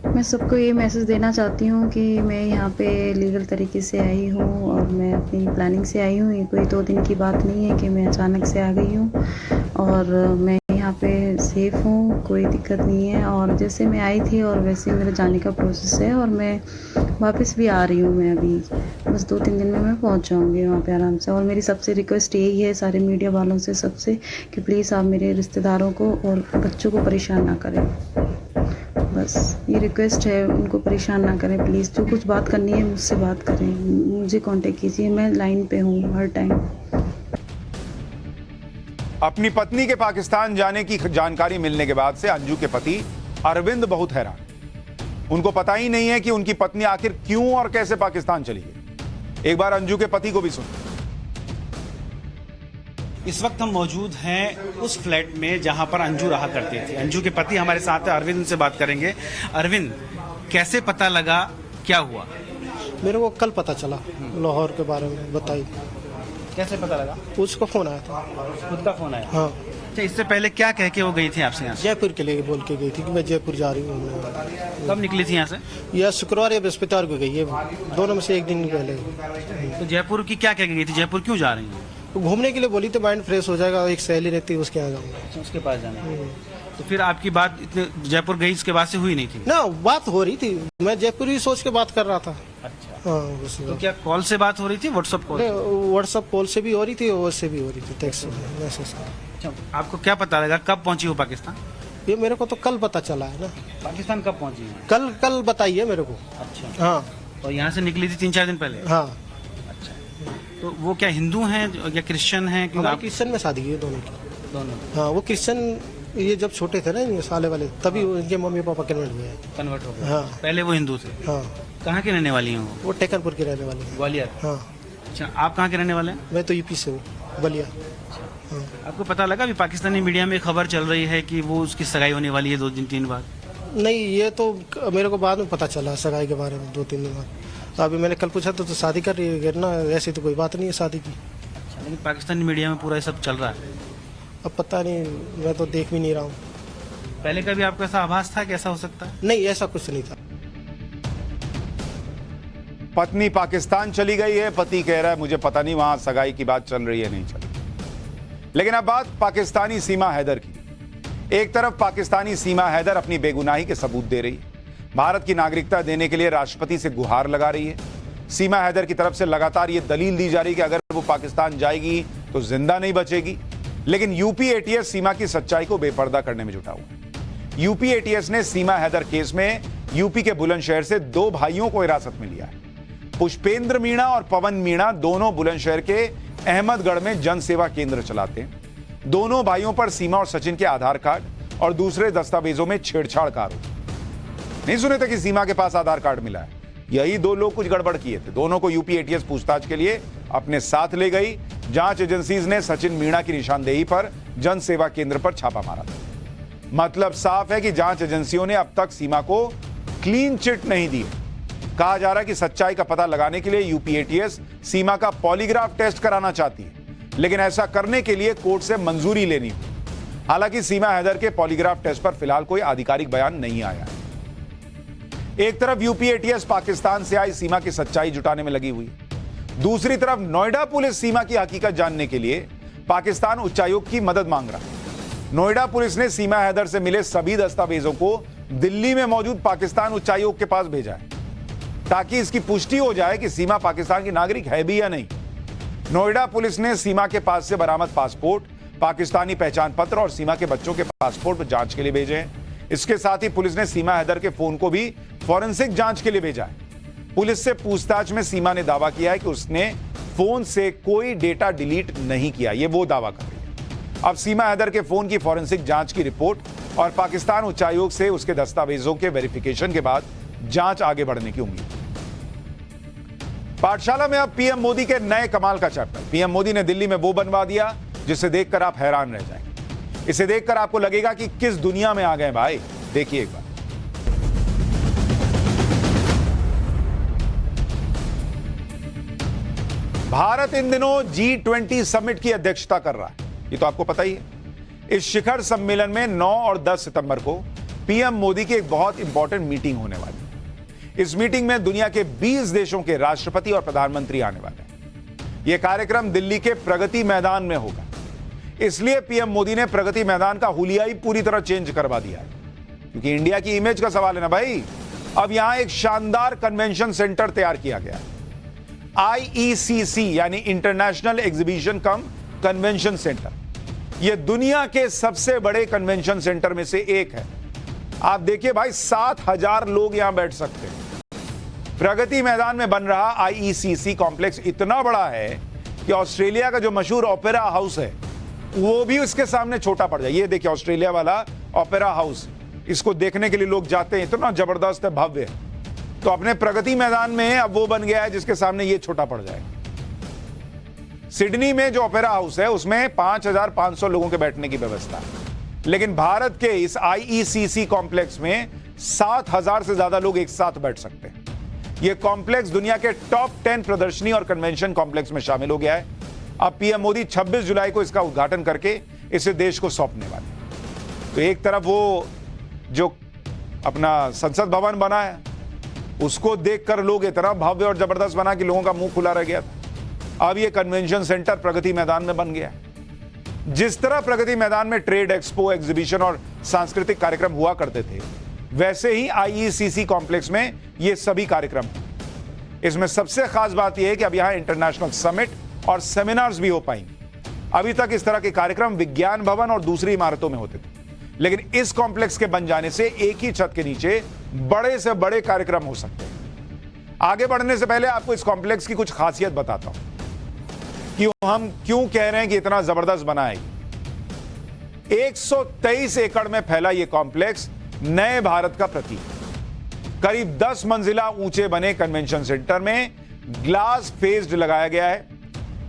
मैं सबको ये मैसेज देना चाहती हूँ कि मैं यहाँ पे लीगल तरीके से आई हूँ और मैं अपनी प्लानिंग से आई हूँ। ये कोई 2 दिन की बात नहीं है कि मैं अचानक से आ गई हूँ और मैं यहाँ पे सेफ़ हूँ, कोई दिक्कत नहीं है। और जैसे मैं आई थी और वैसे मेरा जाने का प्रोसेस है और मैं वापस भी आ रही हूँ। मैं अभी बस 2-3 दिन में मैं पहुँच जाऊँगी वहाँ पे आराम से। और मेरी सबसे रिक्वेस्ट यही है सारे मीडिया वालों से सबसे कि प्लीज़ आप मेरे रिश्तेदारों को और बच्चों को परेशान ना करें। बस ये रिक्वेस्ट है, उनको परेशान ना करें प्लीज़। जो कुछ बात करनी है मुझसे बात करें, मुझे कांटेक्ट कीजिए, मैं लाइन पे हूँ हर टाइम। अपनी पत्नी के पाकिस्तान जाने की जानकारी मिलने के बाद से अंजू के पति अरविंद बहुत हैरान। उनको पता ही नहीं है कि उनकी पत्नी आखिर क्यों और कैसे पाकिस्तान चली गई। एक बार अंजू के पति को भी सुन। इस वक्त हम मौजूद हैं उस फ्लैट में जहां पर अंजू रहा करते थे। अंजू के पति हमारे साथ है, अरविंद, उनसे बात करेंगे। अरविंद, कैसे पता लगा, क्या हुआ? मेरे को कल पता चला लाहौर के बारे में। बताइए कैसे पता लगा? उसको फोन आया था। खुद का फोन आया? हाँ। अच्छा, इससे पहले क्या कह के वो गई थी आपसे यहाँ से? जयपुर के लिए बोल के गई थी कि मैं जयपुर जा रही हूँ। कब निकली थी यहाँ से? यह शुक्रवार या बृहस्पतिवार को गई है, दोनों में से एक दिन पहले। तो जयपुर की क्या कह के गई थी? जयपुर क्यों जा रही है? घूमने के लिए बोली तो माइंड फ्रेश हो जाएगा, एक सहेली रहती है उसके यहाँ जाऊँगा। उसके पास जाना। तो फिर आपकी बात इतने जयपुर गई इसके बाद से हुई नहीं थी? ना, बात हो रही थी, मैं जयपुर ही सोच के बात कर रहा था। अच्छा। हाँ। तो क्या कॉल से बात हो रही थी, व्हाट्सएप कॉल? व्हाट्सएप कॉल से भी हो रही थी और से भी हो रही थी, टेक्स्ट मैसेज। अच्छा, आपको क्या पता लगा कब पहुंची वो पाकिस्तान? ये मेरे को तो कल पता चला है ना। पाकिस्तान कब पहुंची है? कल बताइए मेरे को। अच्छा। हाँ। और यहाँ से निकली थी 3-4 दिन पहले? हाँ। तो वो क्या हिंदू हैं या क्रिश्चियन हैं? हमारे क्रिश्चियन में शादी है दोनों की। दोनों? हाँ, वो क्रिश्चियन ये जब छोटे थे ना, ये साले वाले, तभी उनके मम्मी पापा कन्वर्ट हुए हैं। कन्वर्ट हो गए? हाँ। पहले वो हिंदू थे? हाँ। कहाँ के रहने वाली हैं वो टेकनपुर के रहने वाले हैं। ग्वालियर? हाँ। अच्छा, आप कहाँ के रहने वाले हैं? मैं तो यूपी से हूँ, बलिया। हाँ। आपको पता लगा अभी पाकिस्तानी मीडिया में खबर चल रही है कि वो उसकी सगाई होने वाली है 2-3 बाद? नहीं, ये तो मेरे को बाद में पता चला सगाई के बारे में 2-3 दिन बाद। अभी मैंने कल पूछा तो शादी कर रही है ना, ऐसी तो कोई बात नहीं है शादी की। अच्छा, लेकिन पाकिस्तानी मीडिया में पूरा ये सब चल रहा है। अब पता नहीं, मैं तो देख भी नहीं रहा हूँ। पहले कभी आपको ऐसा आभास था कि ऐसा हो सकता है? नहीं, ऐसा कुछ नहीं था। पत्नी पाकिस्तान चली गई है, पति कह रहा है मुझे पता नहीं वहां सगाई की बात चल रही है नहीं चल रही। लेकिन अब बात पाकिस्तानी सीमा हैदर की। एक तरफ पाकिस्तानी सीमा हैदर अपनी बेगुनाही के सबूत दे रही है, भारत की नागरिकता देने के लिए राष्ट्रपति से गुहार लगा रही है। सीमा हैदर की तरफ से लगातार ये दलील दी जा रही है कि अगर वो पाकिस्तान जाएगी तो जिंदा नहीं बचेगी। लेकिन यूपी एटीएस सीमा की सच्चाई को बेपर्दा करने में जुटा हुआ है। यूपी एटीएस ने सीमा हैदर केस में यूपी के बुलंदशहर से 2 भाइयों को हिरासत में लिया है। पुष्पेंद्र मीणा और पवन मीणा दोनों बुलंदशहर के अहमदगढ़ में जन सेवा केंद्र चलाते हैं। दोनों भाइयों पर सीमा और सचिन के आधार कार्ड और दूसरे दस्तावेजों में छेड़छाड़ का आरोप। नहीं सुने थे कि सीमा के पास आधार कार्ड मिला है। यही 2 लोग कुछ गड़बड़ किए थे। दोनों को यूपी एटीएस पूछताछ के लिए अपने साथ ले गई। जांच एजेंसीज ने सचिन मीणा की निशानदेही पर जन सेवा केंद्र पर छापा मारा था। मतलब साफ है कि जांच एजेंसियों ने अब तक सीमा को क्लीन चिट नहीं दी है। कहा जा रहा है कि सच्चाई का पता लगाने के लिए यूपी एटीएस सीमा का पॉलीग्राफ टेस्ट कराना चाहती है, लेकिन ऐसा करने के लिए कोर्ट से मंजूरी लेनी होगी। हालांकि सीमा हैदर के पॉलीग्राफ टेस्ट पर फिलहाल कोई आधिकारिक बयान नहीं आया है। एक तरफ यूपी एटीएस पाकिस्तान से आई सीमा की सच्चाई जुटाने में लगी हुई, दूसरी तरफ नोएडा पुलिस सीमा की हकीकत जानने के लिए पाकिस्तान उच्चायोग की मदद मांग रहा है। नोएडा पुलिस ने सीमा हैदर से मिले सभी दस्तावेजों को दिल्ली में मौजूद पाकिस्तान उच्चायोग के पास भेजा है, ताकि इसकी पुष्टि हो जाए कि सीमा पाकिस्तान की नागरिक है भी या नहीं। नोएडा पुलिस ने सीमा के पास से बरामद पासपोर्ट, पाकिस्तानी पहचान पत्र और सीमा के बच्चों के पासपोर्ट जांच के लिए भेजे हैं। इसके साथ ही पुलिस ने सीमा हैदर के फोन को भी फॉरेंसिक जांच के लिए भेजा है। पुलिस से पूछताछ में सीमा ने दावा किया है कि उसने फोन से कोई डेटा डिलीट नहीं किया। ये वो दावा कर रही है। अब सीमा हैदर के फोन की फॉरेंसिक जांच की रिपोर्ट और पाकिस्तान उच्चायोग से उसके दस्तावेजों के वेरिफिकेशन के बाद जांच आगे बढ़ने की उम्मीद। पाठशाला में अब पीएम मोदी के नए कमाल का चैप्टर। पीएम मोदी ने दिल्ली में वो बनवा दिया जिसे देखकर आप हैरान रह जाएंगे। इसे देखकर आपको लगेगा कि किस दुनिया में आ गए भाई। देखिए एक बार। भारत इन दिनों G20 समिट की अध्यक्षता कर रहा है, ये तो आपको पता ही है। इस शिखर सम्मेलन में 9 और 10 सितंबर को पीएम मोदी की एक बहुत इंपॉर्टेंट मीटिंग होने वाली है। इस मीटिंग में दुनिया के 20 देशों के राष्ट्रपति और प्रधानमंत्री आने वाले हैं। यह कार्यक्रम दिल्ली के प्रगति मैदान में होगा। इसलिए पीएम मोदी ने प्रगति मैदान का हुलिया ही पूरी तरह चेंज करवा दिया है, क्योंकि इंडिया की इमेज का सवाल है ना भाई। अब यहां एक शानदार कन्वेंशन सेंटर तैयार किया गया है। IECC यानी इंटरनेशनल एग्जीबिशन कम कन्वेंशन सेंटर। यह दुनिया के सबसे बड़े कन्वेंशन सेंटर में से एक है। आप देखिए भाई, 7,000 लोग यहां बैठ सकते हैं। प्रगति मैदान में बन रहा IECC कॉम्प्लेक्स इतना बड़ा है कि ऑस्ट्रेलिया का जो मशहूर ओपेरा हाउस है वो भी उसके सामने छोटा पड़ जाए। ये देखिए ऑस्ट्रेलिया वाला ओपेरा हाउस, इसको देखने के लिए लोग जाते हैं, इतना जबरदस्त है, भव्य है। तो अपने प्रगति मैदान में अब वो बन गया है जिसके सामने ये छोटा पड़ जाएगा। सिडनी में जो ओपेरा हाउस है उसमें 5,500 लोगों के बैठने की व्यवस्था है, लेकिन भारत के इस IECC कॉम्प्लेक्स में 7,000 से ज्यादा लोग एक साथ बैठ सकते हैं। यह कॉम्प्लेक्स दुनिया के टॉप 10 प्रदर्शनी और कन्वेंशन कॉम्प्लेक्स में शामिल हो गया है। अब पीएम मोदी 26 जुलाई को इसका उद्घाटन करके इसे देश को सौंपने वाले। तो एक तरफ वो जो अपना संसद भवन बना है उसको देखकर लोग इतना भव्य और जबरदस्त बना कि लोगों का मुंह खुला रह गया था। अब यह कन्वेंशन सेंटर प्रगति मैदान में बन गया है। जिस तरह प्रगति मैदान में ट्रेड एक्सपो, एग्जीबिशन और सांस्कृतिक कार्यक्रम हुआ करते थे, वैसे ही IECC कॉम्प्लेक्स में ये सभी कार्यक्रम हैं। इसमें सबसे खास बात यह है कि अब यहां इंटरनेशनल समिट और सेमिनार्स भी हो पाएंगे। अभी तक इस तरह के कार्यक्रम विज्ञान भवन और दूसरी इमारतों में होते थे, लेकिन इस कॉम्प्लेक्स के बन जाने से एक ही छत के नीचे बड़े से बड़े कार्यक्रम हो सकते हैं। आगे बढ़ने से पहले आपको इस कॉम्प्लेक्स की कुछ खासियत बताता हूं कि हम क्यों कह रहे हैं कि इतना जबरदस्त बना है। 123 एकड़ में फैला यह कॉम्प्लेक्स नए भारत का प्रतीक है। करीब 10 मंजिला ऊंचे बने कन्वेंशन सेंटर में ग्लास फेस्ड लगाया गया है,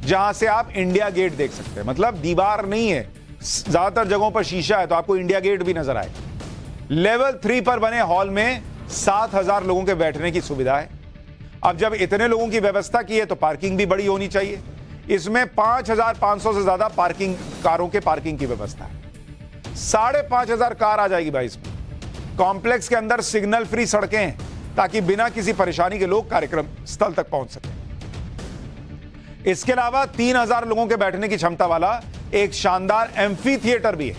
जहां से आप इंडिया गेट देख सकते हैं। मतलब दीवार नहीं है, ज्यादातर जगहों पर शीशा है, तो आपको इंडिया गेट भी नजर आए। लेवल 3 पर बने हॉल में 7,000 लोगों के बैठने की सुविधा है। अब जब इतने लोगों की व्यवस्था की है तो पार्किंग भी बड़ी होनी चाहिए। इसमें 5,500 से ज्यादा कारों के पार्किंग की व्यवस्था है। 5,500 कार आ जाएगी भाई इसमें। कॉम्प्लेक्स के अंदर सिग्नल फ्री सड़कें हैं, ताकि बिना किसी परेशानी के लोग कार्यक्रम स्थल तक पहुंच सकें। इसके अलावा 3,000 लोगों के बैठने की क्षमता वाला एक शानदार एम्फी थिएटर भी है।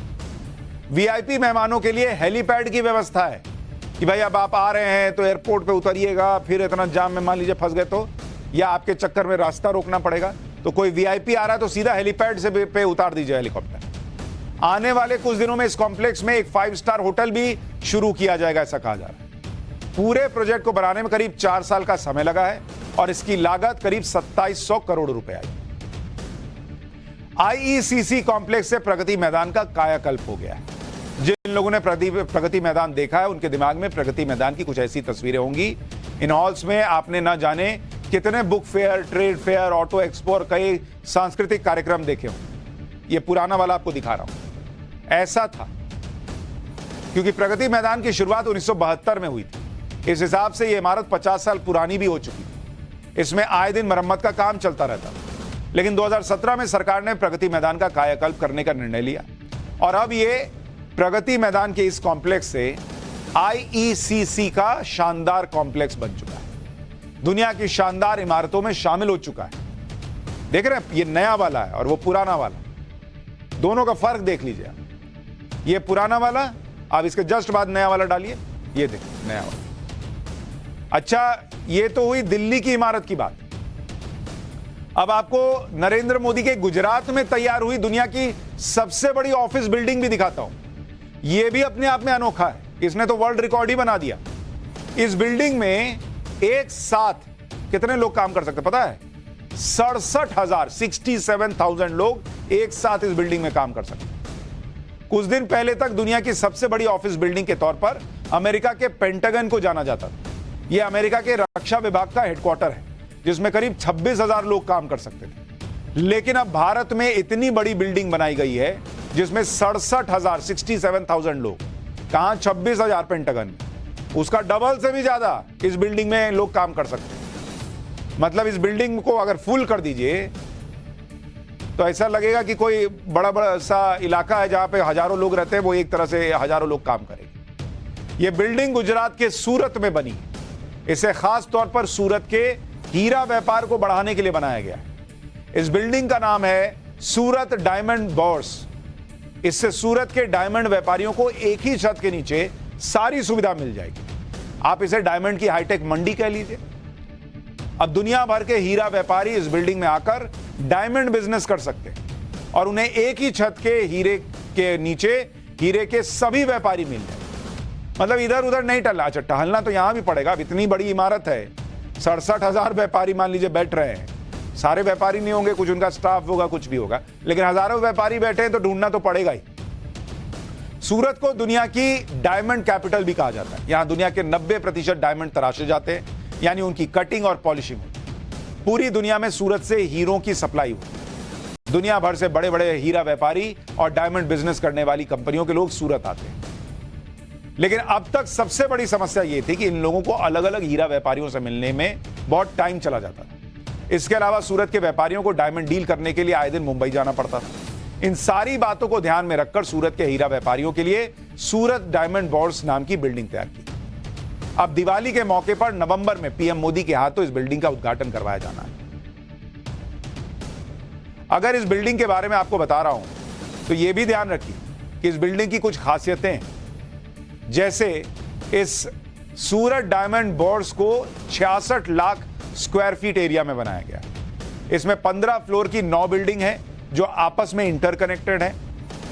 वीआईपी मेहमानों के लिए हेलीपैड की व्यवस्था है कि भाई अब आप आ रहे हैं तो एयरपोर्ट पे उतरिएगा, फिर इतना जाम में मान लीजिए फंस गए तो, या आपके चक्कर में रास्ता रोकना पड़ेगा, तो कोई वीआईपी आ रहा है तो सीधा हेलीपैड से पे उतार दीजिए हेलीकॉप्टर। आने वाले कुछ दिनों में इस कॉम्प्लेक्स में एक 5 स्टार होटल भी शुरू किया जाएगा, ऐसा कहा जा रहा है। पूरे प्रोजेक्ट को बनाने में करीब 4 साल का समय लगा है और इसकी लागत करीब 2700 करोड़ रुपए आई। आईईसीसी कॉम्प्लेक्स से प्रगति मैदान का कायाकल्प हो गया है। जिन लोगों ने प्रगति मैदान देखा है उनके दिमाग में प्रगति मैदान की कुछ ऐसी तस्वीरें होंगी। इन हॉल्स में आपने ना जाने कितने book fair, trade fair, auto expo और कई सांस्कृतिक कार्यक्रम देखे होंगे। ये पुराना वाला आपको दिखा रहा हूं। ऐसा था क्योंकि प्रगति मैदान की शुरुआत 1972 में हुई थी। इस हिसाब से ये इमारत 50 साल पुरानी भी हो चुकी थी। इसमें आए दिन मरम्मत का काम चलता रहता था। लेकिन 2017 में सरकार ने प्रगति मैदान का कायाकल्प करने का निर्णय लिया और अब ये प्रगति मैदान के इस कॉम्प्लेक्स से आईईसीसी का शानदार कॉम्प्लेक्स बन चुका है। दुनिया की शानदार इमारतों में शामिल हो चुका है। देख रहे हैं, ये नया वाला है और वो पुराना वाला, दोनों का फर्क देख लीजिए। ये पुराना वाला, अब इसके जस्ट बाद नया वाला डालिए, ये देखिए नया वाला। अच्छा, ये तो हुई दिल्ली की इमारत की बात। अब आपको नरेंद्र मोदी के गुजरात में तैयार हुई दुनिया की सबसे बड़ी ऑफिस बिल्डिंग भी दिखाता हूं। यह भी अपने आप में अनोखा है, इसने तो वर्ल्ड रिकॉर्ड ही बना दिया। इस बिल्डिंग में एक साथ कितने लोग काम कर सकते पता है? 67,000 लोग एक साथ इस बिल्डिंग में काम कर सकते। कुछ दिन पहले तक दुनिया की सबसे बड़ी ऑफिस बिल्डिंग के तौर पर अमेरिका के पेंटागन को जाना जाता था। यह अमेरिका के रक्षा विभाग का हेडक्वार्टर है जिसमें करीब 26,000 लोग काम कर सकते थे। लेकिन अब भारत में इतनी बड़ी बिल्डिंग बनाई गई है जिसमें 67,000 लोग, कहां 26,000 पेंटागन, उसका डबल से भी ज्यादा इस बिल्डिंग में लोग काम कर सकते हैं। मतलब इस बिल्डिंग को अगर फुल कर दीजिए तो ऐसा लगेगा कि कोई बड़ा बड़ा सा इलाका है जहां पे हजारों लोग रहते हैं, वो एक तरह से हजारों लोग काम करेंगे। यह बिल्डिंग गुजरात के सूरत में बनी है। इसे खास तौर पर सूरत के हीरा व्यापार को बढ़ाने के लिए बनाया गया है। इस बिल्डिंग का नाम है सूरत डायमंड बोर्स। इससे सूरत के डायमंड व्यापारियों को एक ही छत के नीचे सारी सुविधा मिल जाएगी। आप इसे डायमंड की हाईटेक मंडी कह लीजिए। अब दुनिया भर के हीरा व्यापारी इस बिल्डिंग में आकर डायमंड बिजनेस कर सकते हैं और उन्हें एक ही छत के हीरे के नीचे हीरे के सभी व्यापारी मिल जाए। मतलब इधर उधर नहीं टहलना। अच्छा, टहलना तो यहां भी पड़ेगा। अब इतनी बड़ी इमारत है, 67,000 व्यापारी मान लीजिए बैठ रहे हैं। सारे व्यापारी नहीं होंगे, कुछ उनका स्टाफ होगा, कुछ भी होगा, लेकिन हजारों व्यापारी बैठे हैं तो ढूंढना तो पड़ेगा ही। सूरत को दुनिया की डायमंड कैपिटल भी कहा जाता है। यहां दुनिया के 90% डायमंड तराशे जाते हैं, यानी उनकी कटिंग और पॉलिशिंग होती है। पूरी दुनिया में सूरत से हीरों की सप्लाई होती है। दुनिया भर से बड़े बड़े हीरा व्यापारी और डायमंड बिजनेस करने वाली कंपनियों के लोग सूरत आते हैं। लेकिन अब तक सबसे बड़ी समस्या यह थी कि इन लोगों को अलग अलग हीरा व्यापारियों से मिलने में बहुत टाइम चला जाता था। इसके अलावा सूरत के व्यापारियों को डायमंड डील करने के लिए आए दिन मुंबई जाना पड़ता था। इन सारी बातों को ध्यान में रखकर सूरत के हीरा व्यापारियों के लिए सूरत डायमंड बोर्स नाम की बिल्डिंग तैयार की। अब दिवाली के मौके पर नवंबर में पीएम मोदी के हाथों इस बिल्डिंग का उद्घाटन करवाया जाना है। अगर इस बिल्डिंग के बारे में आपको बता रहा हूं तो यह भी ध्यान रखिए कि इस बिल्डिंग की कुछ खासियतें हैं। जैसे इस सूरत डायमंड बोर्स को 66 लाख स्क्वायर फीट एरिया में बनाया गया। इसमें 15 फ्लोर की 9 बिल्डिंग है जो आपस में इंटरकनेक्टेड है।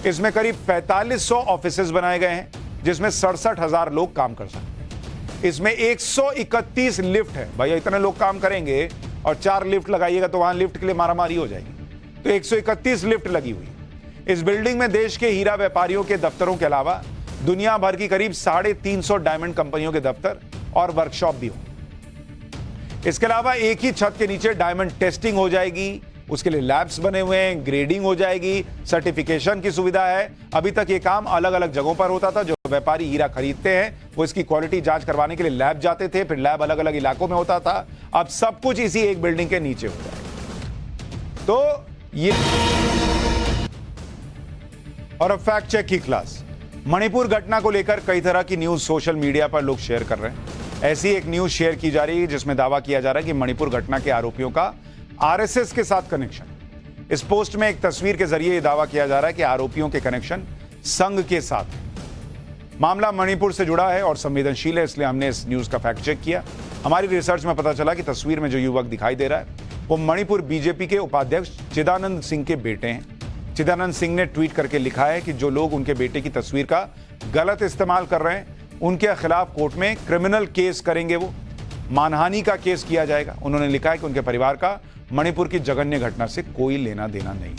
इसमें करीब 4500 ऑफिसेज बनाए गए हैं जिसमें 67,000 लोग काम कर सकते हैं। इसमें 131 लिफ्ट है। भैया इतने लोग काम करेंगे और 4 लिफ्ट लगाइएगा तो वहां लिफ्ट के लिए मारामारी हो जाएगी। तो 131 लिफ्ट लगी हुई। इस बिल्डिंग में देश के हीरा व्यापारियों के दफ्तरों के अलावा दुनिया भर की करीब 350 डायमंड कंपनियों के दफ्तर और वर्कशॉप भी होंगे। इसके अलावा एक ही छत के नीचे डायमंड टेस्टिंग हो जाएगी, उसके लिए लैब्स बने हुए हैं, ग्रेडिंग हो जाएगी, सर्टिफिकेशन की सुविधा है। अभी तक ये काम अलग अलग जगहों पर होता था। जो व्यापारी हीरा खरीदते हैं वो इसकी क्वालिटी जांच करवाने के लिए लैब जाते थे, फिर लैब अलग अलग इलाकों में होता था। अब सब कुछ इसी एक बिल्डिंग के नीचे हो जाएगा। तो ये और अब फैक्ट चेक की क्लास। मणिपुर घटना को लेकर कई तरह की न्यूज सोशल मीडिया पर लोग शेयर कर रहे हैं। ऐसी एक न्यूज शेयर की जा रही है जिसमें दावा किया जा रहा है कि मणिपुर घटना के आरोपियों का आरएसएस के साथ कनेक्शन। इस पोस्ट में एक तस्वीर के जरिए यह दावा किया जा रहा है कि आरोपियों के कनेक्शन संघ के साथ है। मामला मणिपुर से जुड़ा है और संवेदनशील है, इसलिए हमने इस न्यूज का फैक्ट चेक किया। हमारी रिसर्च में पता चला कि तस्वीर में जो युवक दिखाई दे रहा है वो मणिपुर बीजेपी के उपाध्यक्ष चिदानंद सिंह के बेटे हैं। चिदानंद सिंह ने ट्वीट करके लिखा है कि जो लोग उनके बेटे की तस्वीर का गलत इस्तेमाल कर रहे हैं उनके खिलाफ कोर्ट में क्रिमिनल केस करेंगे, वो मानहानि का केस किया जाएगा। उन्होंने लिखा है कि उनके परिवार का मणिपुर की जघन्य घटना से कोई लेना देना नहीं।